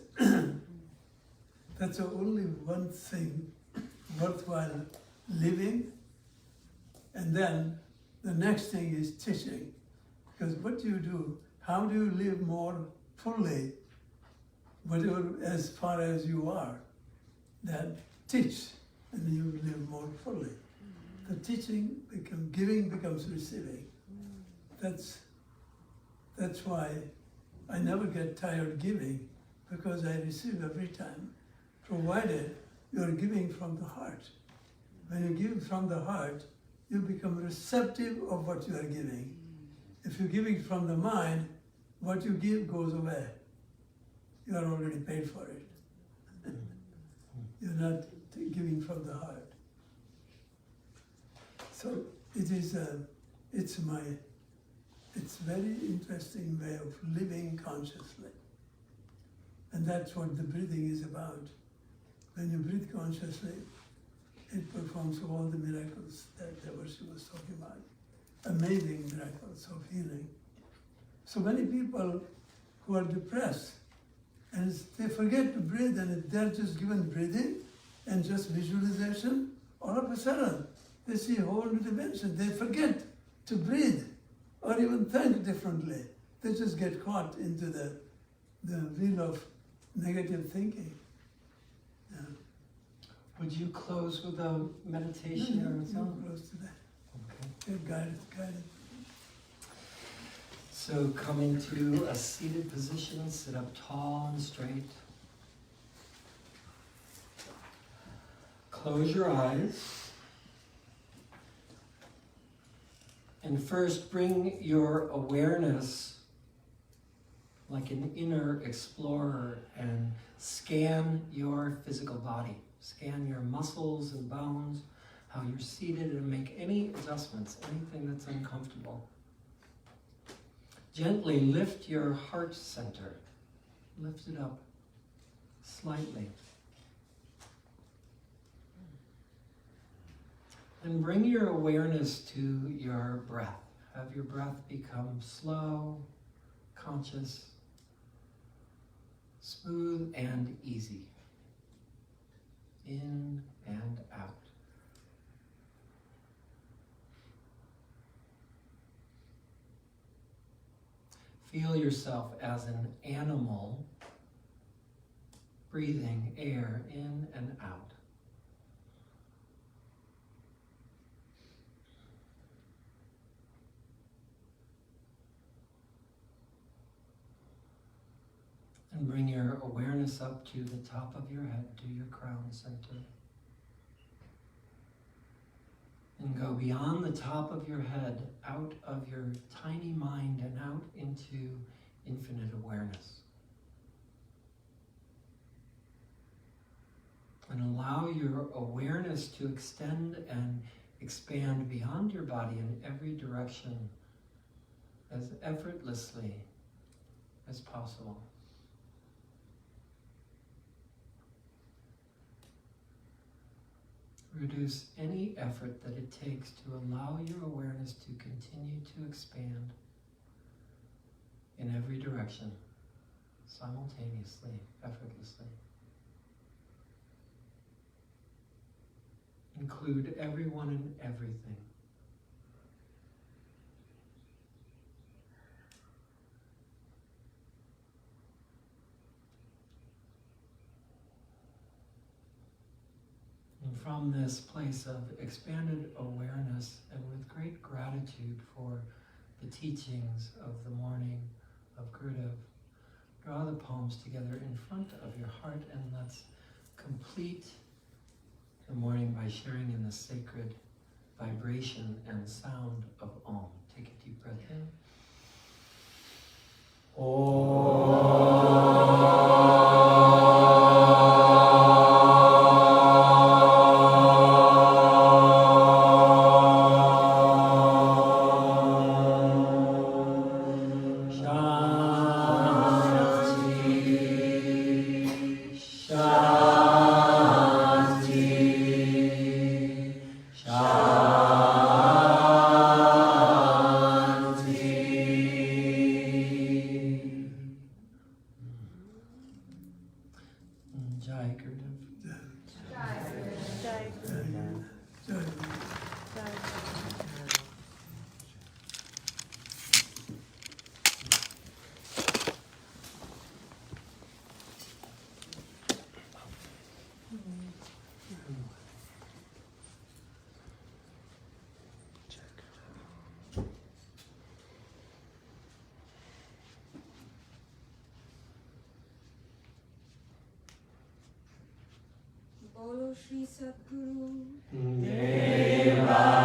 the only one thing worthwhile living, and then the next thing is teaching. Because what do you do? How do you live more fully, whatever as far as you are? Then teach, and you live more fully. The teaching giving becomes receiving. That's why I never get tired giving, because I receive every time, provided you're giving from the heart. When you give from the heart, you become receptive of what you are giving. If you're giving from the mind, what you give goes away. You are already paid for it. You're not giving from the heart. So it's very interesting way of living consciously. And that's what the breathing is about. When you breathe consciously, it performs all the miracles that Devarshi was talking about. Amazing miracles of healing. So many people who are depressed, and they forget to breathe, and they're just given breathing and just visualization, all of a sudden they see a whole new dimension. They forget to breathe or even think differently. They just get caught into the wheel of negative thinking. Yeah. Would you close with a meditation or something? Close to that. Okay. Get guided. So come into a seated position, sit up tall and straight. Close your eyes. And first bring your awareness like an inner explorer and scan your physical body. Scan your muscles and bones, how you're seated, and make any adjustments, anything that's uncomfortable. Gently lift your heart center. Lift it up slightly. And bring your awareness to your breath. Have your breath become slow, conscious, smooth and easy. In and out. Feel yourself as an animal breathing air in and out. And bring your awareness up to the top of your head, to your crown center. And go beyond the top of your head, out of your tiny mind and out into infinite awareness. And allow your awareness to extend and expand beyond your body in every direction as effortlessly as possible. Reduce any effort that it takes to allow your awareness to continue to expand in every direction, simultaneously, effortlessly. Include everyone and everything. from this place of expanded awareness and with great gratitude for the teachings of the morning of Gurudev, draw the palms together in front of your heart and let's complete the morning by sharing in the sacred vibration and sound of Om. Take a deep breath in. Jai Gurudev. Jai Gurudev. Jai. Jai. Bolo Shri Sadguru Deva